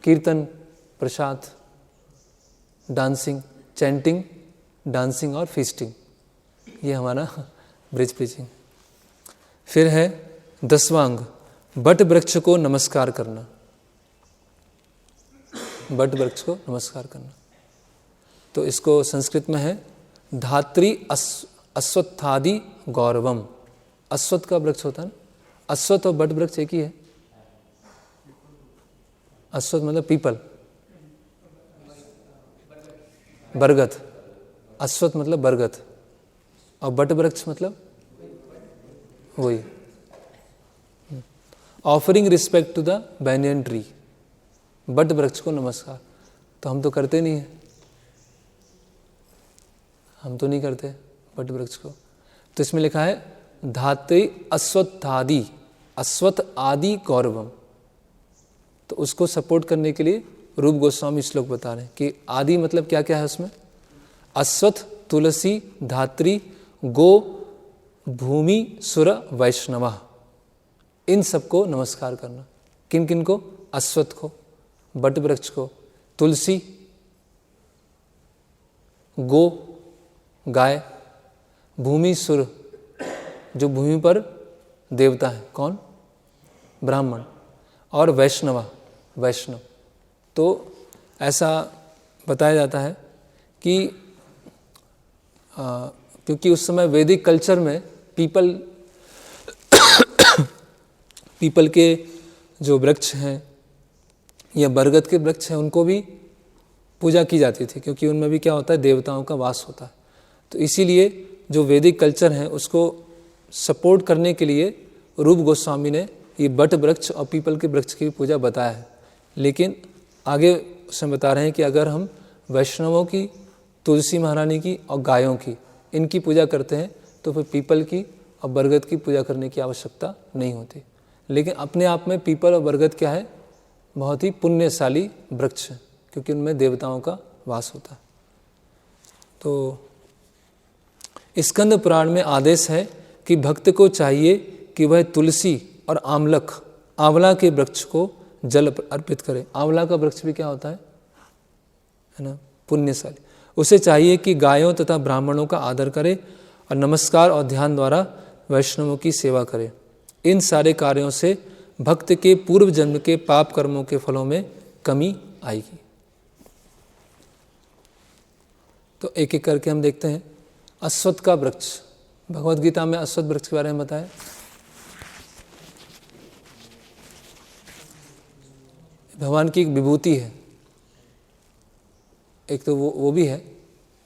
कीर्तन, प्रसाद, डांसिंग, चैंटिंग, डांसिंग और फीस्टिंग, ये हमारा ब्रिज प्रीचिंग। फिर है 10वां अंग, बट वृक्ष को नमस्कार करना। बट वृक्ष को नमस्कार करना, तो इसको संस्कृत में है धात्री अश्वत्थादि गौरवम। अश्वत्थ का वृक्ष होता है ना, अश्वत्थ और बट वृक्ष एक ही है। अश्वत्थ मतलब पीपल, बरगद, अश्वत्थ मतलब बरगद, और बट वृक्ष मतलब वही। Offering respect to the banyan tree, बट वृक्ष को नमस्कार, तो हम तो करते नहीं है, हम तो नहीं करते बट वृक्ष को। तो इसमें लिखा है धात्री अश्वत्थादि, अश्वत्थ आदि गौरवम, तो उसको सपोर्ट करने के लिए रूप गोस्वामी श्लोक बता रहे हैं कि आदि मतलब क्या क्या है उसमें? अश्वत्थ, तुलसी, धात्री, गो, भूमि, सुर, वैष्णव, इन सबको नमस्कार करना। किन किन को? अश्वत्थ को, बट वृक्ष को, तुलसी, गो गाय, भूमि सुर जो भूमि पर देवता है, कौन? ब्राह्मण, और वैष्णव, वैष्णव। तो ऐसा बताया जाता है कि क्योंकि उस समय वैदिक कल्चर में पीपल के जो वृक्ष हैं या बरगद के वृक्ष हैं उनको भी पूजा की जाती थी, क्योंकि उनमें भी क्या होता है? देवताओं का वास होता है। तो इसीलिए जो वैदिक कल्चर है उसको सपोर्ट करने के लिए रूप गोस्वामी ने ये बट वृक्ष और पीपल के वृक्ष की भी पूजा बताया है। लेकिन आगे उसमें बता रहे हैं कि अगर हम वैष्णवों की, तुलसी महारानी की और गायों की, इनकी पूजा करते हैं तो फिर पीपल की और बरगद की पूजा करने की आवश्यकता नहीं होती। लेकिन अपने आप में पीपल और बरगद क्या है? बहुत ही पुण्यशाली वृक्ष है, क्योंकि उनमें देवताओं का वास होता है। तो स्कंद पुराण में आदेश है कि भक्त को चाहिए कि वह तुलसी और आंवला के वृक्ष को जल अर्पित करे। आंवला का वृक्ष भी क्या होता है ना? पुण्यशाली। उसे चाहिए कि गायों तथा ब्राह्मणों का आदर करे और नमस्कार और ध्यान द्वारा वैष्णवों की सेवा करे। इन सारे कार्यों से भक्त के पूर्व जन्म के पाप कर्मों के फलों में कमी आएगी। तो एक एक करके हम देखते हैं। अश्वत्थ का वृक्ष, भगवद गीता में अश्वत्थ वृक्ष के बारे में बताया। भगवान की एक विभूति है। एक तो वो भी है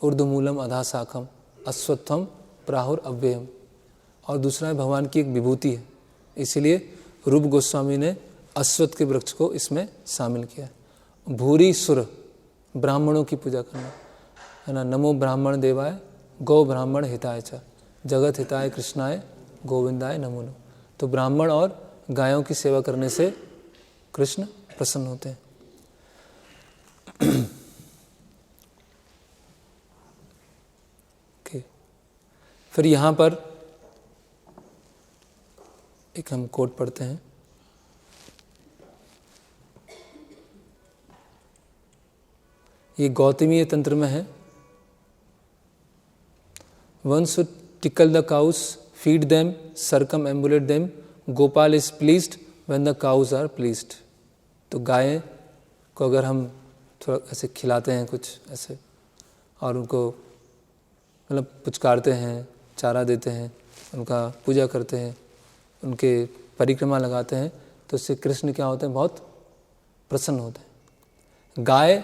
ऊर्ध्वमूलम अधा शाखम अश्वत्थम प्राहुर अव्ययम, और दूसरा है भगवान की एक विभूति है। इसीलिए रूप गोस्वामी ने अश्वत्थ के वृक्ष को इसमें शामिल किया है। भूरी सुर, ब्राह्मणों की पूजा करना है ना। नमो ब्राह्मण देवाय गौ ब्राह्मण हिताय च जगत हिताय कृष्णाय गोविंदाय नमो नमः। तो ब्राह्मण और गायों की सेवा करने से कृष्ण प्रसन्न होते हैं। फिर यहाँ पर एक हम कोट पढ़ते हैं। ये गौतमीय तंत्र में है। One should tickle the cows, feed them, circumambulate them. Gopal is pleased when the cows are pleased. तो गाय को अगर हम थोड़ा ऐसे खिलाते हैं कुछ ऐसे और उनको मतलब पुचकारते हैं, चारा देते हैं, उनका पूजा करते हैं, उनके परिक्रमा लगाते हैं, तो उससे कृष्ण क्या होते हैं, बहुत प्रसन्न होते हैं। गाय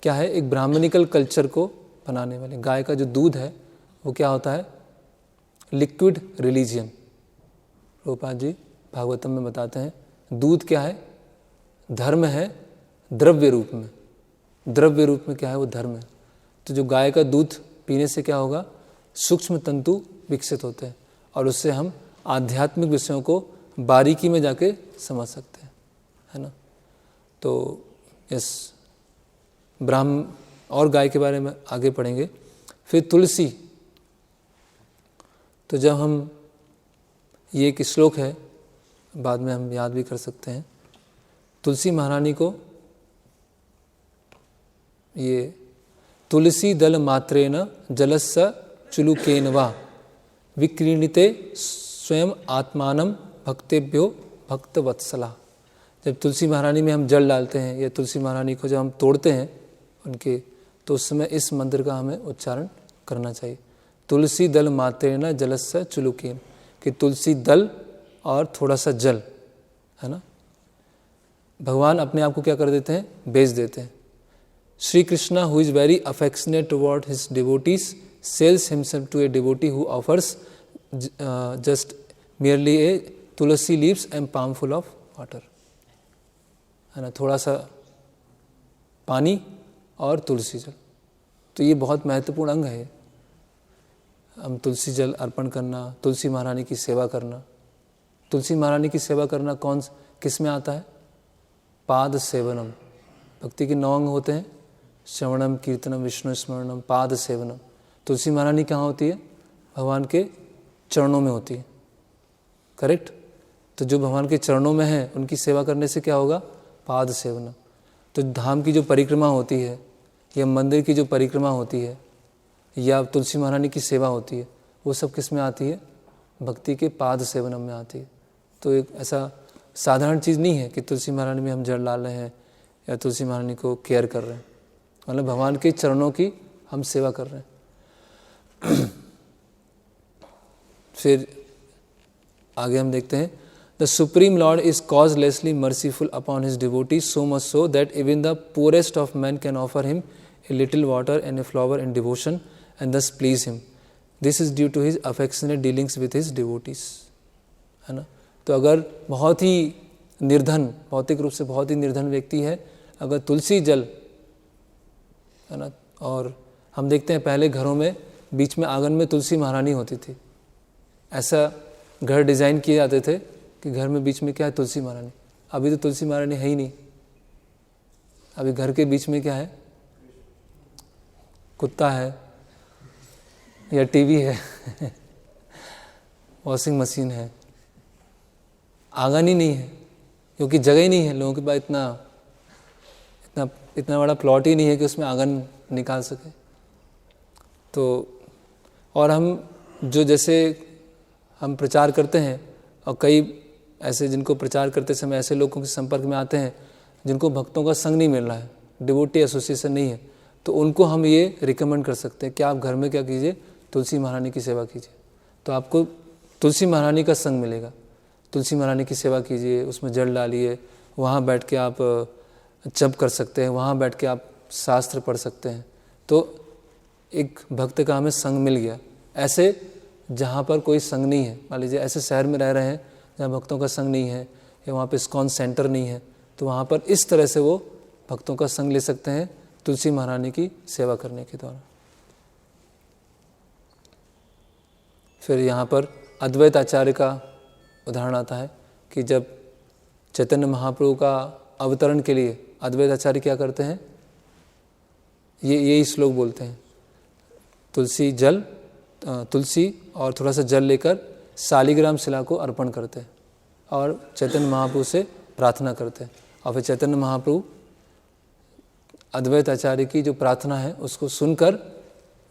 क्या है, एक ब्राह्मणिकल कल्चर को बनाने वाले। गाय का जो दूध है वो क्या होता है, लिक्विड रिलीजियन। प्रभुपाद जी भागवतम में बताते हैं दूध क्या है, धर्म है द्रव्य रूप में। द्रव्य रूप में क्या है, वो धर्म है। तो जो गाय का दूध पीने से क्या होगा, सूक्ष्म तंतु विकसित होते हैं और उससे हम आध्यात्मिक विषयों को बारीकी में जाके समझ सकते हैं, है ना। तो इस ब्राह्म और गाय के बारे में आगे पढ़ेंगे। फिर तुलसी, तो जब हम ये एक श्लोक है, बाद में हम याद भी कर सकते हैं। तुलसी महारानी को ये तुलसी दल मात्रेन जलस्य चुलुकेन वा विक्रीणिते स्वयं आत्मानम भक्तेभ्यो भक्तवत्सला। जब तुलसी महारानी में हम जल डालते हैं या तुलसी महारानी को जब हम तोड़ते हैं उनके, तो उस समय इस मंत्र का हमें उच्चारण करना चाहिए। तुलसी दल मात्रेन जलस्य चुलुकेन, कि तुलसी दल और थोड़ा सा जल, है ना। भगवान अपने आप को क्या कर देते हैं, बेच देते हैं। Shri Krishna who is very affectionate toward his devotees sells himself to a devotee who offers just merely a tulsi leaves and palm full of water, है ना, थोड़ा सा पानी और तुलसी जल। तो ये बहुत महत्वपूर्ण अंग है। हम तुलसी जल अर्पण करना, तुलसी महारानी की सेवा करना। तुलसी महारानी की सेवा करना कौन किस में आता है, पाद सेवनम। भक्ति के 9 अंग होते हैं, श्रवणम, कीर्तनम, विष्णु स्मरणम, पाद सेवनम। तुलसी महारानी कहाँ होती है, भगवान के चरणों में होती है, करेक्ट। तो जो भगवान के चरणों में है उनकी सेवा करने से क्या होगा, पाद सेवनम। तो धाम की जो परिक्रमा होती है या मंदिर की जो परिक्रमा होती है या तुलसी महारानी की सेवा होती है, वो सब किस में आती है, भक्ति के पाद सेवनम में आती है। तो एक ऐसा साधारण चीज़ नहीं है कि तुलसी महारानी में हम जल डाल रहे हैं या तुलसी महारानी को केयर कर रहे हैं, मतलब भगवान के चरणों की हम सेवा कर रहे हैं। फिर आगे हम देखते हैं, the supreme lord is causelessly merciful upon his devotees, so much so that even the poorest of man can offer him a little water and a flower in devotion and thus please him. This is due to his affectionate dealings with his devotees, है ना। तो अगर बहुत ही निर्धन, भौतिक रूप से बहुत ही निर्धन व्यक्ति है, अगर तुलसी जल, है ना, और हम देखते हैं पहले घरों में बीच में आंगन में तुलसी महारानी होती थी। ऐसा घर डिज़ाइन किए जाते थे कि घर में बीच में क्या है, तुलसी महारानी। अभी तो तुलसी महारानी है ही नहीं। अभी घर के बीच में क्या है, कुत्ता है या टीवी है, वॉशिंग मशीन है, आंगन ही नहीं है, क्योंकि जगह ही नहीं है लोगों के पास। इतना बड़ा प्लॉट ही नहीं है कि उसमें आंगन निकाल सके। तो और हम जो जैसे हम प्रचार करते हैं, और कई ऐसे जिनको प्रचार करते समय ऐसे लोगों के संपर्क में आते हैं जिनको भक्तों का संग नहीं मिल रहा है, डिवोटी एसोसिएशन नहीं है, तो उनको हम ये रिकमेंड कर सकते हैं कि आप घर में क्या कीजिए, तुलसी महारानी की सेवा कीजिए। तो आपको तुलसी महारानी का संग मिलेगा। तुलसी महारानी की सेवा कीजिए, उसमें जल डालिए, वहाँ बैठ के आप जप कर सकते हैं, वहाँ बैठ के आप शास्त्र पढ़ सकते हैं। तो एक भक्त का हमें संग मिल गया। ऐसे जहाँ पर कोई संग नहीं है, मान लीजिए ऐसे शहर में रह रहे हैं जहाँ भक्तों का संग नहीं है या वहाँ पे इस्कॉन सेंटर नहीं है, तो वहाँ पर इस तरह से वो भक्तों का संग ले सकते हैं तुलसी महारानी की सेवा करने के द्वारा। फिर यहाँ पर अद्वैत आचार्य का उदाहरण आता है कि जब चैतन्य महाप्रभु का अवतरण के लिए अद्वैत आचार्य क्या करते हैं, यही श्लोक बोलते हैं, तुलसी और थोड़ा सा जल लेकर शालिग्राम शिला को अर्पण करते हैं। और चैतन्य महाप्रभु से प्रार्थना करते हैं। और फिर चैतन्य महाप्रभु अद्वैत आचार्य की जो प्रार्थना है उसको सुनकर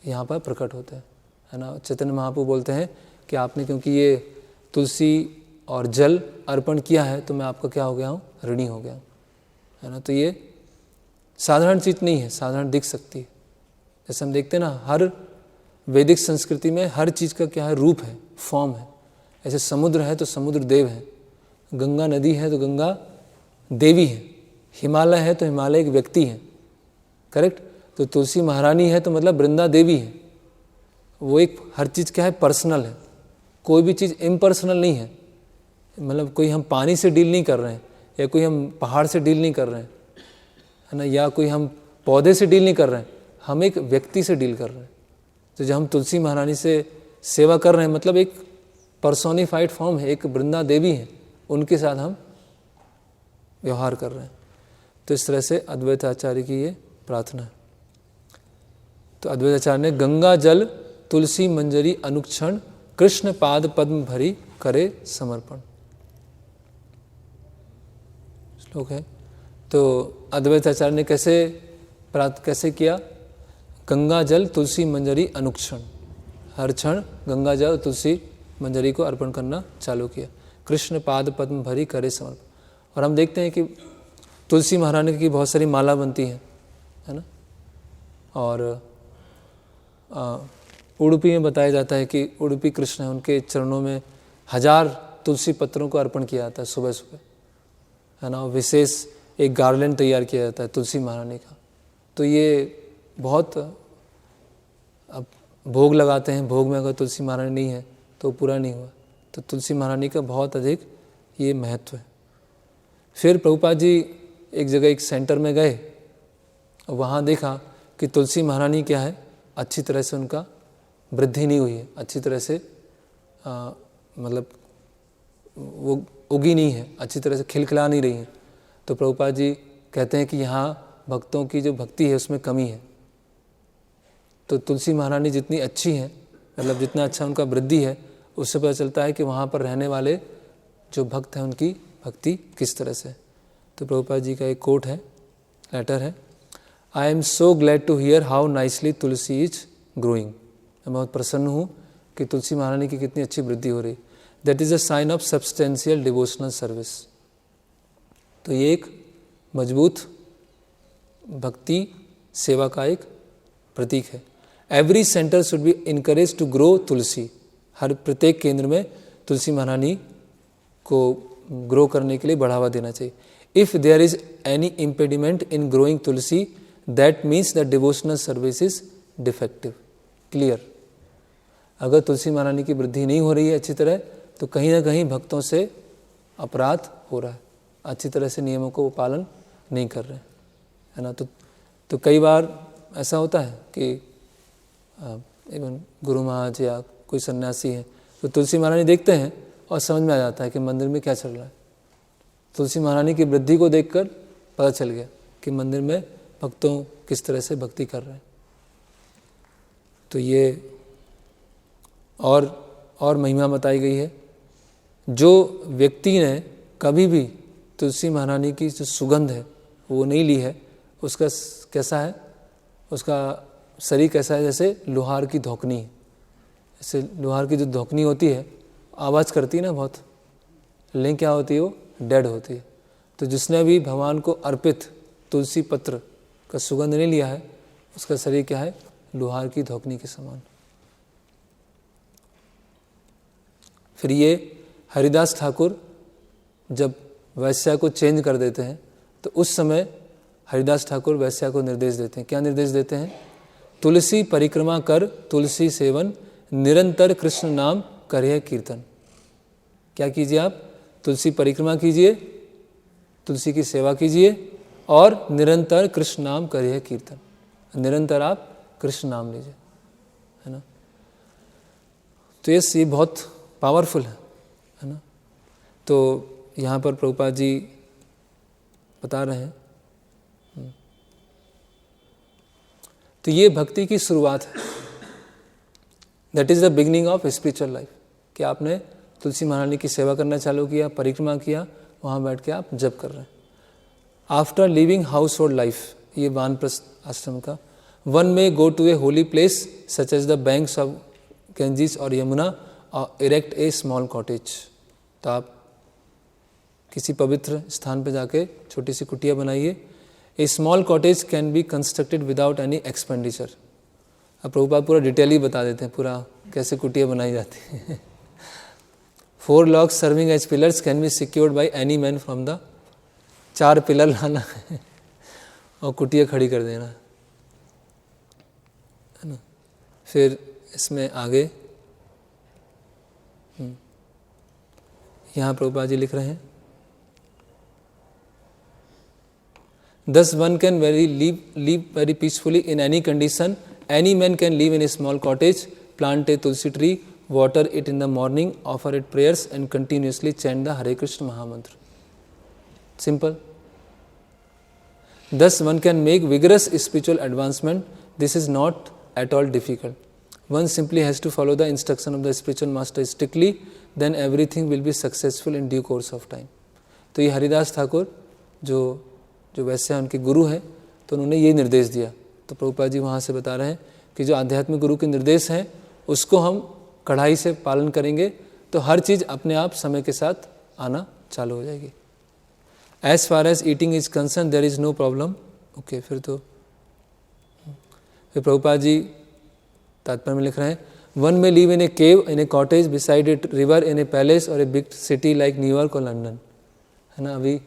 यहाँ पर प्रकट होते हैं, है ना। चैतन्य महाप्रभु बोलते हैं कि आपने क्योंकि ये तुलसी और जल अर्पण किया है तो मैं आपका क्या हो गया हूँ, ऋणी हो गया हूँ, है ना। तो ये साधारण चीज़ नहीं है, साधारण दिख सकती है। जैसे हम देखते हैं ना, हर वैदिक संस्कृति में हर चीज़ का क्या है, रूप है, फॉर्म है। ऐसे समुद्र है तो समुद्र देव है, गंगा नदी है तो गंगा देवी है, हिमालय है तो हिमालय एक व्यक्ति है, करेक्ट। तो तुलसी महारानी है तो मतलब वृंदा देवी है। वो एक हर चीज़ क्या है, पर्सनल है, कोई भी चीज़ इम्पर्सनल नहीं है। मतलब कोई हम पानी से डील नहीं कर रहे हैं, या कोई हम पहाड़ से डील नहीं कर रहे हैं, है ना, या कोई हम पौधे से डील नहीं कर रहे हैं, हम एक व्यक्ति से डील कर रहे हैं। तो जब हम तुलसी महारानी से सेवा कर रहे हैं मतलब एक पर्सोनिफाइड फॉर्म है, एक वृंदा देवी है, उनके साथ हम व्यवहार कर रहे हैं। तो इस तरह से अद्वैत आचार्य की ये प्रार्थना है। तो अद्वैत आचार्य ने गंगा जल तुलसी मंजरी अनुक्षण कृष्ण पाद पद्म भरी करे समर्पण, श्लोक है। तो अद्वैत आचार्य ने कैसे किया, गंगा जल तुलसी मंजरी अनुक्षण, हर क्षण गंगा जल तुलसी मंजरी को अर्पण करना चालू किया। कृष्ण पाद पद्म भरी करे समर्पण। और हम देखते हैं कि तुलसी महारानी की बहुत सारी माला बनती है ना। और उडुपी में बताया जाता है कि उडुपी कृष्ण है, उनके चरणों में 1000 तुलसी पत्रों को अर्पण किया जाता है सुबह सुबह, है ना। विशेष एक गार्लैंड तैयार किया जाता है तुलसी महारानी का। तो ये बहुत, अब भोग लगाते हैं, भोग में अगर तुलसी महारानी नहीं है तो पूरा नहीं हुआ। तो तुलसी महारानी का बहुत अधिक ये महत्व है। फिर प्रभुपाद जी एक जगह एक सेंटर में गए, वहाँ देखा कि तुलसी महारानी क्या है, अच्छी तरह से उनका वृद्धि नहीं हुई है, अच्छी तरह से मतलब वो उगी नहीं है, अच्छी तरह से खिलखिला नहीं रही है। तो प्रभुपाद जी कहते हैं कि यहाँ भक्तों की जो भक्ति है उसमें कमी है। तो तुलसी महारानी जितनी अच्छी हैं, मतलब जितना अच्छा उनका वृद्धि है, उससे पता चलता है कि वहाँ पर रहने वाले जो भक्त हैं उनकी भक्ति किस तरह से। तो प्रभुपाद जी का एक कोट है, लेटर है, I am so glad to hear how nicely tulsi is growing. मैं बहुत प्रसन्न हूँ कि तुलसी महारानी की कितनी अच्छी वृद्धि हो रही। That is a sign of substantial devotional service. तो ये एक मजबूत भक्ति सेवा का एक प्रतीक है। Every centre should be encourage to grow tulsi. हर प्रत्येक केंद्र में तुलसी महारानी को ग्रो करने के लिए बढ़ावा देना चाहिए। If there is any impediment in growing tulsi that means the devotional service is defective. Clear, अगर तुलसी महारानी की वृद्धि नहीं हो रही है अच्छी तरह, तो कहीं ना कहीं भक्तों से अपराध हो रहा है, अच्छी तरह से नियमों को पालन नहीं कर रहे हैं, है ना। तो कई बार ऐसा होता है कि इवन गुरु महाराज या कोई सन्यासी है तो तुलसी महारानी देखते हैं और समझ में आ जाता है कि मंदिर में क्या चल रहा है। तुलसी महारानी की वृद्धि को देखकर पता चल गया कि मंदिर में भक्तों किस तरह से भक्ति कर रहे हैं। तो ये और महिमा बताई गई है। जो व्यक्ति ने कभी भी तुलसी महारानी की जो सुगंध है वो नहीं ली है, उसका कैसा है, उसका शरीर कैसा है, जैसे लोहार की धोकनी है। जैसे लोहार की जो धोकनी होती है आवाज़ करती है ना बहुत, लेकिन क्या होती है, वो डेड होती है। तो जिसने भी भगवान को अर्पित तुलसी पत्र का सुगंध नहीं लिया है, उसका शरीर क्या है, लोहार की धोकनी के समान। फिर ये हरिदास ठाकुर जब वैश्या को चेंज कर देते हैं तो उस समय हरिदास ठाकुर वैश्या को निर्देश देते हैं। क्या निर्देश देते हैं, तुलसी परिक्रमा कर तुलसी सेवन निरंतर कृष्ण नाम करिए कीर्तन। क्या कीजिए आप, तुलसी परिक्रमा कीजिए, तुलसी की सेवा कीजिए और निरंतर कृष्ण नाम करिए कीर्तन। निरंतर आप कृष्ण नाम लीजिए, है ना। तो ये बहुत पावरफुल है ना। तो यहाँ पर प्रभुपाद जी बता रहे हैं। तो ये भक्ति की शुरुआत है, that is the beginning of spiritual life, कि आपने तुलसी महारानी की सेवा करना चालू किया, परिक्रमा किया, वहाँ बैठ के आप जप कर रहे हैं। After living household life, ये वानप्रस्थ आश्रम का, one may go to a holy place such as the banks of Ganges और यमुना और इरेक्ट ए स्मॉल कॉटेज। तो आप किसी पवित्र स्थान पर जाके छोटी सी कुटिया बनाइए। A small cottage can be constructed without any expenditure. अब प्रभुपाद पूरा डिटेल ही बता देते हैं, पूरा कैसे कुटिया बनाई जाती है। 4 logs serving as pillars can be secured by any man from the, 4 pillar लाना है और कुटिया खड़ी कर देना है ना। फिर इसमें आगे यहाँ प्रभुपाद जी लिख रहे हैं, Thus one can live very peacefully in any condition. Any man can live in a small cottage, plant a tulsi tree, water it in the morning, offer it prayers and continuously chant the Hare Krishna Mahamantra. Simple. Thus one can make vigorous spiritual advancement. This is not at all difficult. One simply has to follow the instruction of the spiritual master strictly, then everything will be successful in due course of time. तो ये हरिदास ठाकुर जो वैसे उनके गुरु हैं, तो उन्होंने ये निर्देश दिया। तो प्रभुपाद जी वहाँ से बता रहे हैं कि जो आध्यात्मिक गुरु के निर्देश हैं उसको हम कड़ाई से पालन करेंगे तो हर चीज़ अपने आप समय के साथ आना चालू हो जाएगी। As far as eating is concern there is no problem. Okay, फिर प्रभुपाद जी तात्पर्य में लिख रहे हैं, one may live in a cave in a cottage beside it river in a palace और a big city like New York और London, है ना। अभी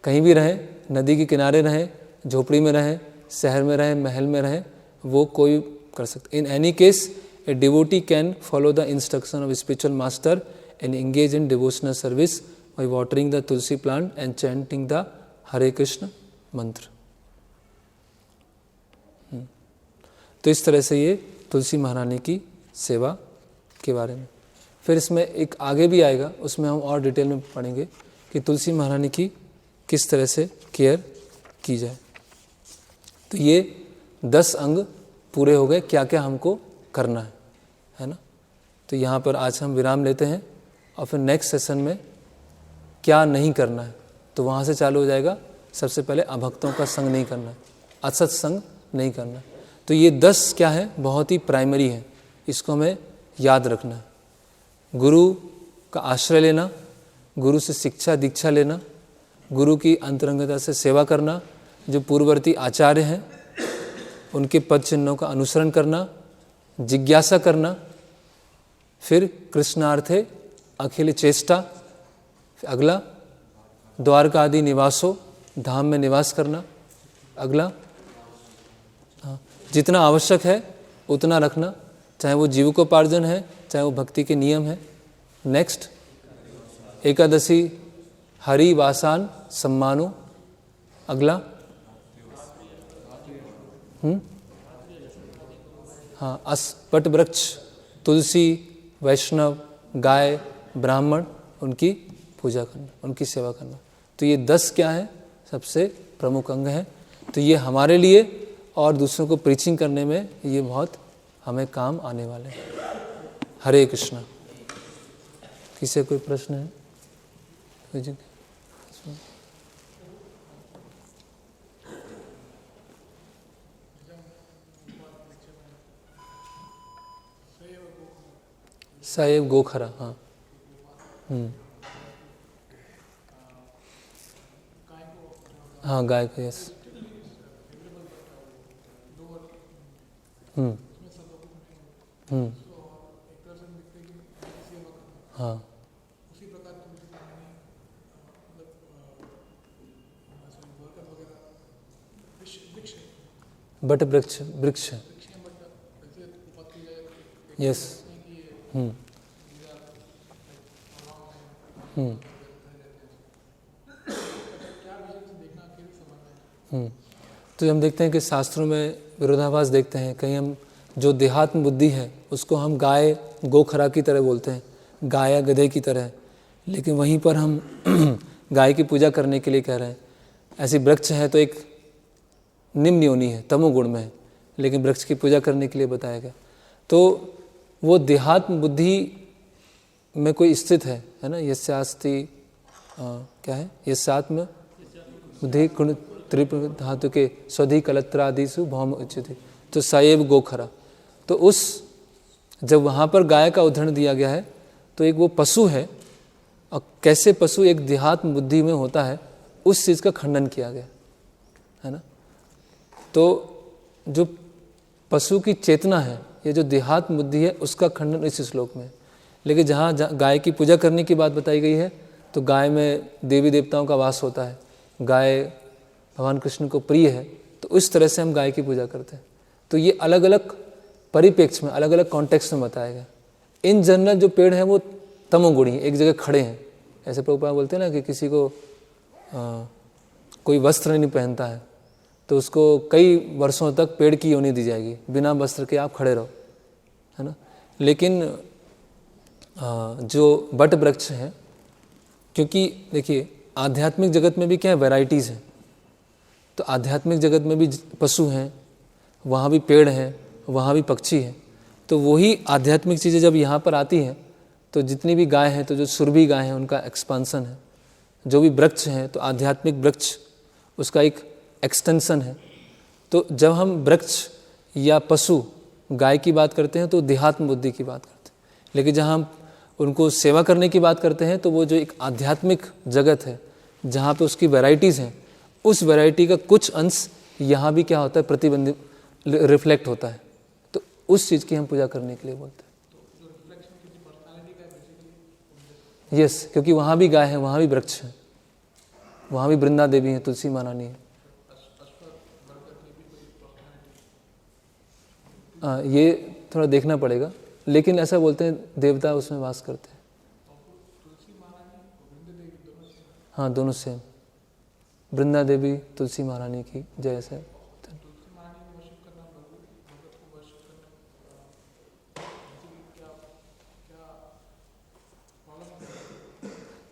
कहीं भी रहें, नदी के किनारे रहें, झोपड़ी में रहें, शहर में रहें, महल में रहें, वो कोई कर सकता। In any case a devotee can follow the instruction of spiritual master and engage in devotional service by watering the tulsi plant and chanting the Hare Krishna mantra. तो इस तरह से ये तुलसी महारानी की सेवा के बारे में। फिर इसमें एक आगे भी आएगा, उसमें हम और डिटेल में पढ़ेंगे कि तुलसी महारानी की किस तरह से केयर की जाए। तो ये 10 अंग पूरे हो गए, क्या क्या हमको करना है ना। तो यहाँ पर आज हम विराम लेते हैं और फिर नेक्स्ट सेशन में क्या नहीं करना है, तो वहाँ से चालू हो जाएगा। सबसे पहले अभक्तों का संग नहीं करना है, असत संग नहीं करना। तो ये 10 क्या है, बहुत ही प्राइमरी है, इसको हमें याद रखना है। गुरु का आश्रय लेना, गुरु से शिक्षा दीक्षा लेना, गुरु की अंतरंगता से सेवा करना, जो पूर्ववर्ती आचार्य हैं उनके पद चिन्हों का अनुसरण करना, जिज्ञासा करना, फिर कृष्णार्थे अखिल चेष्टा, अगला द्वारका आदि निवासो, धाम में निवास करना, अगला जितना आवश्यक है उतना रखना, चाहे वो जीविकोपार्जन है चाहे वो भक्ति के नियम है। नेक्स्ट एकादशी हरि वासान सम्मानो, अगला वट वृक्ष, तुलसी, वैष्णव, गाय, ब्राह्मण, उनकी पूजा करना, उनकी सेवा करना। तो ये 10 क्या है, सबसे प्रमुख अंग हैं। तो ये हमारे लिए और दूसरों को प्रीचिंग करने में ये बहुत हमें काम आने वाले हैं। हरे कृष्णा। किसी कोई प्रश्न है? साहेब गोखरा, हाँ। हाँ, गाय का, यस। हाँ, बट वृक्ष, वृक्ष, यस। तो हम देखते हैं कि शास्त्रों में विरोधाभास देखते हैं। कहीं हम जो देहात्म बुद्धि है उसको हम गाय गोखरा की तरह बोलते हैं, गाय गधे की तरह, लेकिन वहीं पर हम गाय की पूजा करने के लिए कह रहे हैं। ऐसी वृक्ष है तो एक निम्न योनि है, तमोगुण में है, लेकिन वृक्ष की पूजा करने के लिए बताया गया। तो वो देहात्म बुद्धि में कोई स्थित है ना, यस्यास्ति क्या है, यस्यात्म बुद्धि गुण त्रिपुर धातु के स्वधि कलत्रादिषु भौम उच्यते, तो सएव गोखरा। तो उस जब वहाँ पर गाय का उदाहरण दिया गया है तो एक वो पशु है, और कैसे पशु एक देहात्म बुद्धि में होता है उस चीज़ का खंडन किया गया है ना। तो जो पशु की चेतना है, ये जो देहात्म बुद्धि है, उसका खंडन इस श्लोक में है। लेकिन जहाँ गाय की पूजा करने की बात बताई गई है तो गाय में देवी देवताओं का वास होता है, गाय भगवान कृष्ण को प्रिय है, तो उस तरह से हम गाय की पूजा करते हैं। तो ये अलग अलग परिप्रेक्ष्य में, अलग अलग कॉन्टेक्स्ट में बताया गया। इन जनरल जो पेड़ हैं वो तमोगुणी हैं, एक जगह खड़े हैं। ऐसे प्रभुपाद बोलते हैं ना कि किसी को कोई वस्त्र नहीं पहनता है तो उसको कई वर्षों तक पेड़ की योनि दी जाएगी, बिना वस्त्र के आप खड़े रहो, है ना। लेकिन जो बट वृक्ष हैं, क्योंकि देखिए आध्यात्मिक जगत में भी क्या है, वैरायटीज़ हैं। तो आध्यात्मिक जगत में भी पशु हैं, वहाँ भी पेड़ हैं, वहाँ भी पक्षी हैं। तो वही आध्यात्मिक चीज़ें जब यहाँ पर आती हैं तो जितनी भी गाय हैं, तो जो सुरभि गाय हैं उनका एक्सपांसन है, जो भी वृक्ष हैं तो आध्यात्मिक वृक्ष उसका एक एक्सटेंशन है। तो जब हम वृक्ष या पशु गाय की बात करते हैं तो देहात्म बुद्धि की बात करते हैं। लेकिन जहाँ हम उनको सेवा करने की बात करते हैं तो वो जो एक आध्यात्मिक जगत है जहाँ पे उसकी वैरायटीज़ हैं, उस वैरायटी का कुछ अंश यहाँ भी क्या होता है, प्रतिबंधित रिफ्लेक्ट होता है। तो उस चीज़ की हम पूजा करने के लिए बोलते हैं। यस, क्योंकि वहाँ भी गाय है, वहाँ भी वृक्ष है, वहाँ भी वृंदा देवी है, तुलसी महारानी है। ये थोड़ा देखना पड़ेगा, लेकिन ऐसा बोलते हैं देवता उसमें वास करते हैं। हाँ, दोनों सेम, वृंदा देवी तुलसी महारानी की जय से।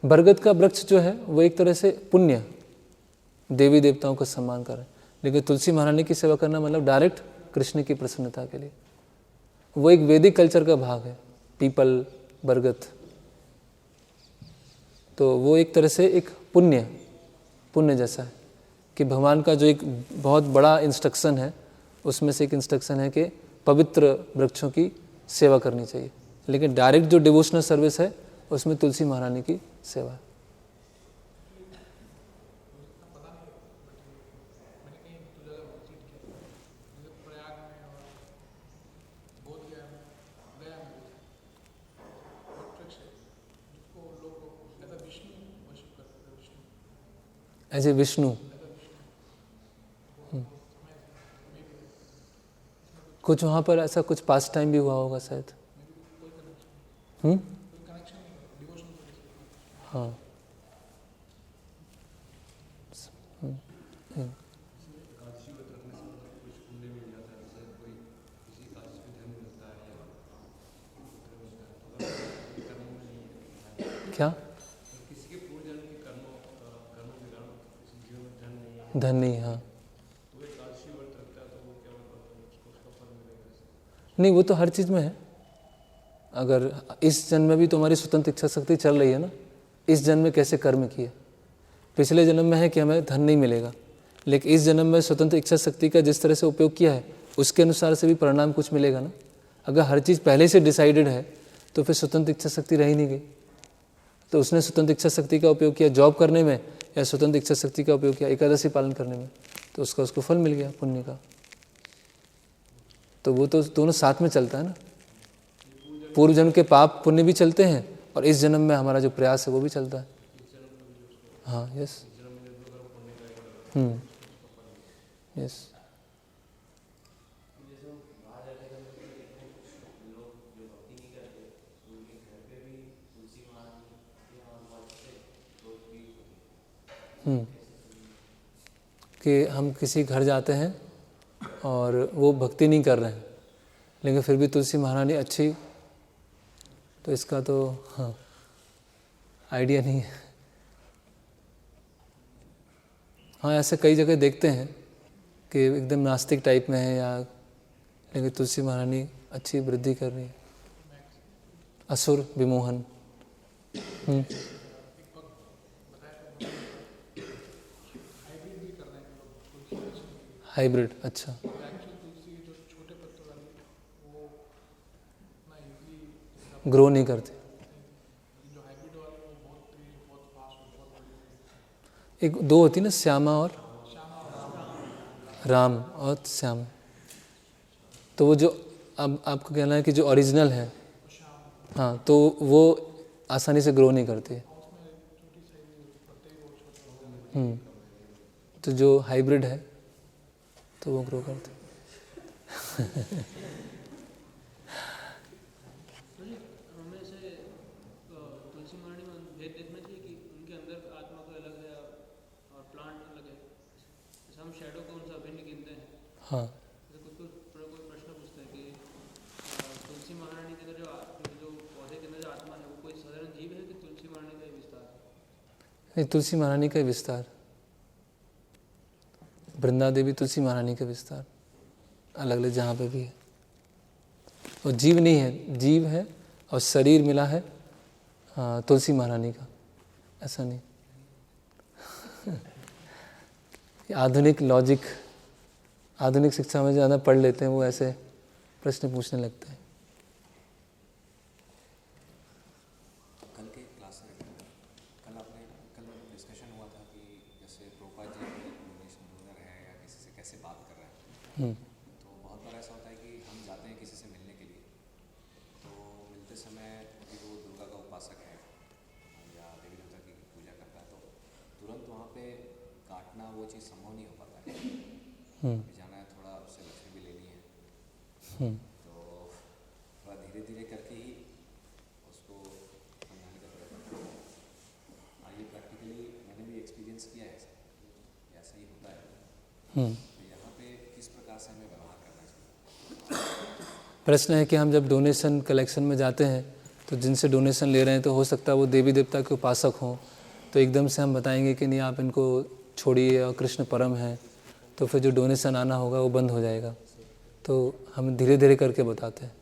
बरगद का वृक्ष जो है वो एक तरह से पुण्य, देवी देवताओं का सम्मान कर रहे हैं। लेकिन तुलसी महारानी की सेवा करना मतलब डायरेक्ट कृष्ण की प्रसन्नता के लिए, वो एक वैदिक कल्चर का भाग है, पीपल, बरगद। तो वो एक तरह से एक पुण्य जैसा है कि भगवान का जो एक बहुत बड़ा इंस्ट्रक्शन है उसमें से एक इंस्ट्रक्शन है कि पवित्र वृक्षों की सेवा करनी चाहिए। लेकिन डायरेक्ट जो डिवोशनल सर्विस है उसमें तुलसी महारानी की सेवा है। ऐसे विष्णु कुछ वहाँ पर ऐसा कुछ पास टाइम भी हुआ होगा शायद। हाँ, क्या धन नहीं? हाँ, नहीं, वो तो हर चीज़ में है। अगर इस जन्म में भी तुम्हारी स्वतंत्र इच्छा शक्ति चल रही है ना, इस जन्म में कैसे कर्म किए, पिछले जन्म में है कि हमें धन नहीं मिलेगा, लेकिन इस जन्म में स्वतंत्र इच्छा शक्ति का जिस तरह से उपयोग किया है उसके अनुसार से भी परिणाम कुछ मिलेगा ना। अगर हर चीज़ पहले से डिसाइडेड है तो फिर स्वतंत्र इच्छा शक्ति रह ही नहीं गई। तो उसने स्वतंत्र इच्छा शक्ति का उपयोग किया जॉब करने में, या स्वतंत्र इच्छा शक्ति का उपयोग किया एकादशी पालन करने में, तो उसको फल मिल गया पुण्य का। तो वो तो दोनों साथ में चलता है ना। पूर्व जन्म के पाप पुण्य भी चलते हैं और इस जन्म में हमारा जो प्रयास है वो भी चलता है। हाँ, यस, यस। कि हम किसी घर जाते हैं और वो भक्ति नहीं कर रहे हैं लेकिन फिर भी तुलसी महारानी अच्छी, तो इसका तो हाँ आइडिया नहीं है। हाँ, ऐसे कई जगह देखते हैं कि एकदम नास्तिक टाइप में है, या लेकिन तुलसी महारानी अच्छी वृद्धि कर रही है। असुर विमोहन, हाइब्रिड, अच्छा। ग्रो नहीं करते। एक दो होती ना, श्यामा और राम और श्याम। तो वो जो अब आपका कहना है कि जो ओरिजिनल है, हाँ, तो वो आसानी से ग्रो नहीं करती। तो जो हाइब्रिड है तो वो ग्रो करते। हमें से तुलसी महारानी में भेद देखना चाहिए कि उनके अंदर आत्मा को अलग है और प्लांट अलग है। जैसे हम शैडो को उनसे अभिन्न गिनते हैं। हाँ, कोई प्रश्न पूछते हैं कि तुलसी महारानी के अंदर जो पौधे के अंदर जो आत्मा है वो कोई साधारण जीव है कि तुलसी महारानी का विस्तार है? नहीं, तुलसी महारानी का विस्तार। वृंदा देवी तुलसी महारानी का विस्तार, अलग अलग जहाँ पे भी है। और जीव नहीं है, जीव है और शरीर मिला है तुलसी महारानी का, ऐसा नहीं। आधुनिक लॉजिक, आधुनिक शिक्षा में ज़्यादा पढ़ लेते हैं, वो ऐसे प्रश्न पूछने लगते हैं। कल के क्लास में कल डिस्कशन हुआ था कि जैसे प्रभुपाद जी डोनेशन डोनर है या किसी से कैसे बात कर रहे हैं। तो बहुत बार ऐसा होता है कि हम जाते हैं किसी से मिलने के लिए, तो मिलते समय कि वो दुर्गा का उपासक है या देवी देवता की पूजा करता है, तो तुरंत वहाँ पे काटना वो चीज़ संभव नहीं हो पाता है। जाना है, थोड़ा उससे लक्ष्मी भी लेनी है, तो थोड़ा धीरे धीरे करके ही उसको समझाने का प्रयत्न करते हैं। ये प्रैक्टिकली मैंने भी एक्सपीरियंस किया है, ऐसा ही होता है। तो यहाँ पे किस प्रकार से हमें व्यवहार करना चाहिए? प्रश्न है कि हम जब डोनेशन कलेक्शन में जाते हैं तो जिनसे डोनेशन ले रहे हैं तो हो सकता है वो देवी देवता के उपासक हों, तो एकदम से हम बताएंगे कि नहीं आप इनको छोड़िए और कृष्ण परम है, तो फिर जो डोनेशन आना होगा वो बंद हो जाएगा। तो हम धीरे धीरे करके बताते हैं।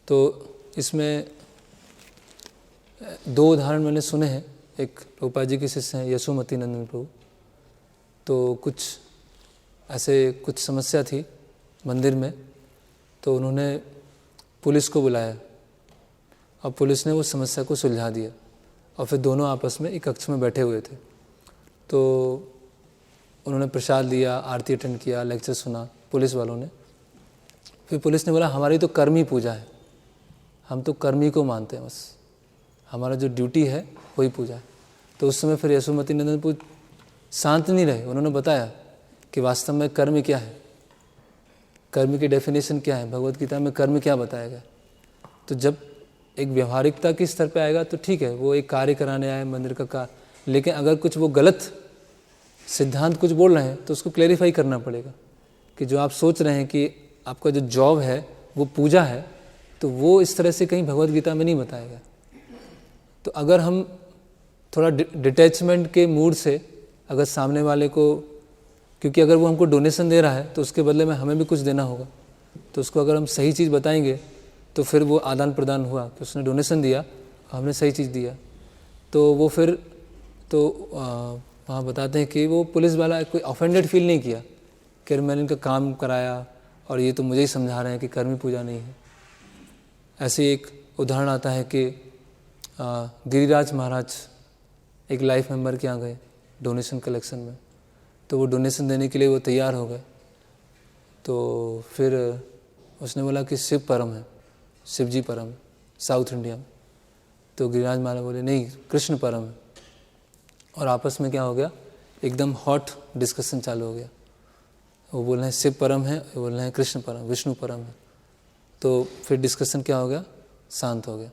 तो इसमें दो उदाहरण मैंने सुने हैं। एक प्रभुपाद जी के शिष्य हैं यशोमती नंदन प्रभु, तो कुछ समस्या थी मंदिर में, तो उन्होंने पुलिस को बुलाया और पुलिस ने वो समस्या को सुलझा दिया और फिर दोनों आपस में एक कक्ष में बैठे हुए थे। तो उन्होंने प्रसाद लिया, आरती अटेंड किया, लेक्चर सुना पुलिस वालों ने। फिर पुलिस ने बोला हमारी तो कर्मी पूजा है, हम तो कर्मी को मानते हैं, बस हमारा जो ड्यूटी है वही पूजा है। तो उस समय फिर यशोमती नंदन प्रभु शांत नहीं रहे, उन्होंने बताया कि वास्तव में कर्म क्या है, कर्म की डेफिनेशन क्या है, भगवत गीता में कर्म क्या बताया गया। तो जब एक व्यवहारिकता के स्तर पे आएगा तो ठीक है, वो एक कार्य कराने आए मंदिर का कार्य, लेकिन अगर कुछ वो गलत सिद्धांत कुछ बोल रहे हैं तो उसको क्लैरिफाई करना पड़ेगा कि जो आप सोच रहे हैं कि आपका जो जॉब है वो पूजा है, तो वो इस तरह से कहीं भगवत गीता में नहीं बताया गया। तो अगर हम थोड़ा डिटैचमेंट के मूड से अगर सामने वाले को, क्योंकि अगर वो हमको डोनेशन दे रहा है तो उसके बदले में हमें भी कुछ देना होगा, तो उसको अगर हम सही चीज़ बताएंगे तो फिर वो आदान प्रदान हुआ कि उसने डोनेशन दिया, हमने सही चीज़ दिया। तो वो फिर तो वहाँ बताते हैं कि वो पुलिस वाला कोई ऑफेंडेड फील नहीं किया कि मैंने इनका काम कराया और ये तो मुझे ही समझा रहे हैं कि कर्मी पूजा नहीं है। ऐसे एक उदाहरण आता है कि गिरिराज महाराज एक लाइफ मेंबर के यहाँ गए डोनेशन कलेक्शन में, तो वो डोनेशन देने के लिए वो तैयार हो गए। तो फिर उसने बोला कि शिव परम है, शिव जी परम है साउथ इंडिया में। तो गिरिराज महाराज बोले नहीं, कृष्ण परम है। और आपस में क्या हो गया, एकदम हॉट डिस्कशन चालू हो गया। वो बोल रहे हैं शिव परम है, वो बोल रहे हैं कृष्ण परम, विष्णु परम है। तो फिर डिस्कशन क्या हो गया, शांत हो गया।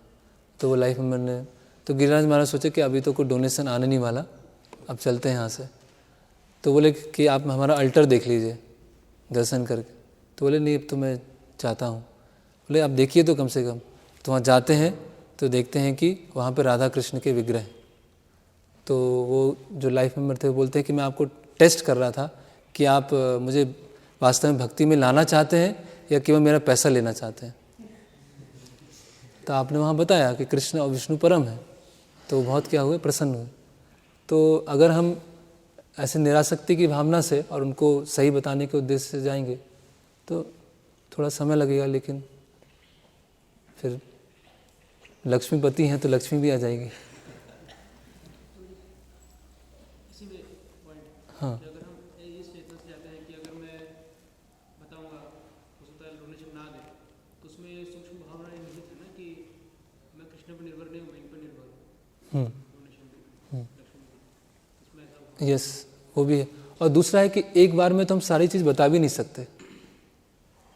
तो वो लाइफ मेंबर ने, तो गिरिराज महाराज सोचे कि अभी तो कोई डोनेशन आने नहीं वाला, अब चलते हैं यहाँ से। तो बोले कि आप हमारा अल्टर देख लीजिए दर्शन करके। तो बोले नहीं, अब तो मैं चाहता हूँ। बोले आप देखिए तो कम से कम। तो वहाँ जाते हैं तो देखते हैं कि वहाँ पे राधा कृष्ण के विग्रह हैं। तो वो जो लाइफ मेंबर थे वो बोलते हैं कि मैं आपको टेस्ट कर रहा था कि आप मुझे वास्तव में भक्ति में लाना चाहते हैं या केवल मेरा पैसा लेना चाहते हैं। तो आपने वहाँ बताया कि कृष्ण और विष्णु परम है। तो बहुत क्या हुए, प्रसन्न हुए। तो अगर हम ऐसे निरासक्ति की भावना से और उनको सही बताने के उद्देश्य से जाएंगे तो थोड़ा समय लगेगा, लेकिन फिर लक्ष्मीपति हैं तो लक्ष्मी भी आ जाएगी। इसी में पॉइंट हाँ कि अगर हम ये स्टेटमेंट से जाते हैं कि अगर मैं बताऊंगा हो सकता है डोनेशन ना दे, तो उसमें सूक्ष्म भावना निहित है ना कि मैं कृष्ण पर निर्भर नहीं हूँ, मैं इन पर निर्भर हूँ डोनेशन लक्ष्मी की, इसमें ऐसा यस, वो भी है। और दूसरा है कि एक बार में तो हम सारी चीज़ बता भी नहीं सकते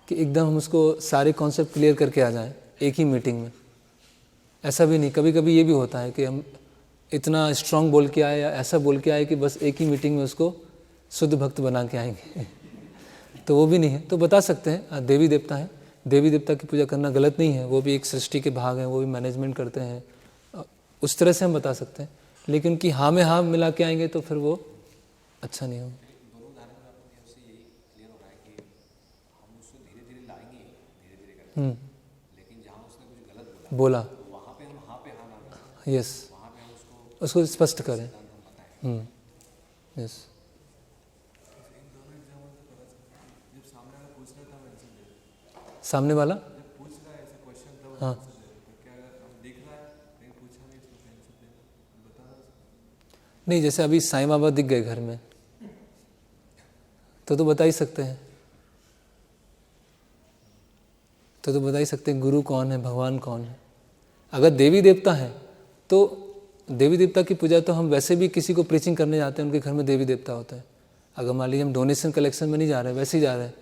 कि एकदम हम उसको सारे कॉन्सेप्ट क्लियर करके आ जाएं एक ही मीटिंग में। ऐसा भी नहीं, कभी कभी ये भी होता है कि हम इतना स्ट्रांग बोल के आए या ऐसा बोल के आए कि बस एक ही मीटिंग में उसको शुद्ध भक्त बना के आएंगे तो वो भी नहीं है। तो बता सकते हैं, देवी देवता हैं, देवी देवता की पूजा करना गलत नहीं है, वो भी एक सृष्टि के भाग हैं, वो भी मैनेजमेंट करते हैं, उस तरह से हम बता सकते हैं। लेकिन कि हाँ में हाँ मिला के आएंगे तो फिर वो अच्छा नहीं होगा। दोनों उदाहरण में आपने दिया, उससे यही क्लियर हो रहा है कि हम उसको धीरे धीरे लाएंगे, धीरे धीरे करके, लेकिन जहाँ उसने कुछ गलत बोला तो वहाँ पे हम हाँ पे हाँ ना करें, यस, वहाँ पे हम उसको स्पष्ट करें। सिद्धांत हम बताएं। यस, इन दोनों एग्जाम्पल से पता चलता है जब सामने वाला पूछ रहा था हम आंसर दे रहे, सामने वाला जब पूछ रहा है ऐसा क्वेश्चन तब हाँ। आंसर दे रहे, तो क्या अगर हम देख रहा है लेकिन पूछा नहीं उसको आंसर देना बता रहा है। नहीं, जैसे अभी साईं बाबा दिख गए घर में तो बता ही सकते हैं, तो बता ही सकते हैं गुरु कौन है, भगवान कौन है। अगर देवी देवता है तो देवी देवता की पूजा तो हम वैसे भी किसी को प्रीचिंग करने जाते हैं, उनके घर में देवी देवता होते हैं। अगर मान लीजिए हम डोनेशन कलेक्शन में नहीं जा रहे हैं, वैसे ही जा रहे हैं,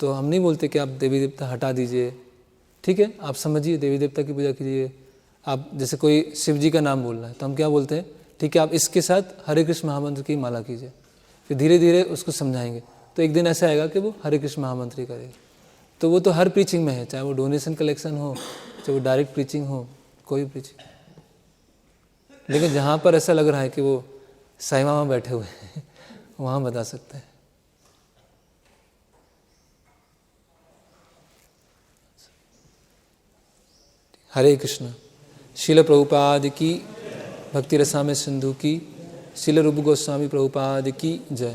तो हम नहीं बोलते कि आप देवी देवता हटा दीजिए, ठीक है, आप समझिए देवी देवता की पूजा कीजिए। आप जैसे कोई शिव जी का नाम बोल रहा है तो हम क्या बोलते हैं, ठीक है, आप इसके साथ हरे कृष्ण महामंत्र की माला कीजिए। फिर धीरे धीरे उसको समझाएंगे तो एक दिन ऐसा आएगा कि वो हरे कृष्ण महामंत्र ही करेगा। तो वो तो हर प्रीचिंग में है, चाहे वो डोनेशन कलेक्शन हो, चाहे वो डायरेक्ट प्रीचिंग हो, कोई प्रीचिंग। लेकिन जहाँ पर ऐसा लग रहा है कि वो साईं बाबा बैठे हुए हैं वहाँ बता सकते हैं। हरे कृष्ण। श्रील प्रभुपाद की, भक्ति रसामृत सिंधु की, श्रील रूप गोस्वामी प्रभुपाद की जय।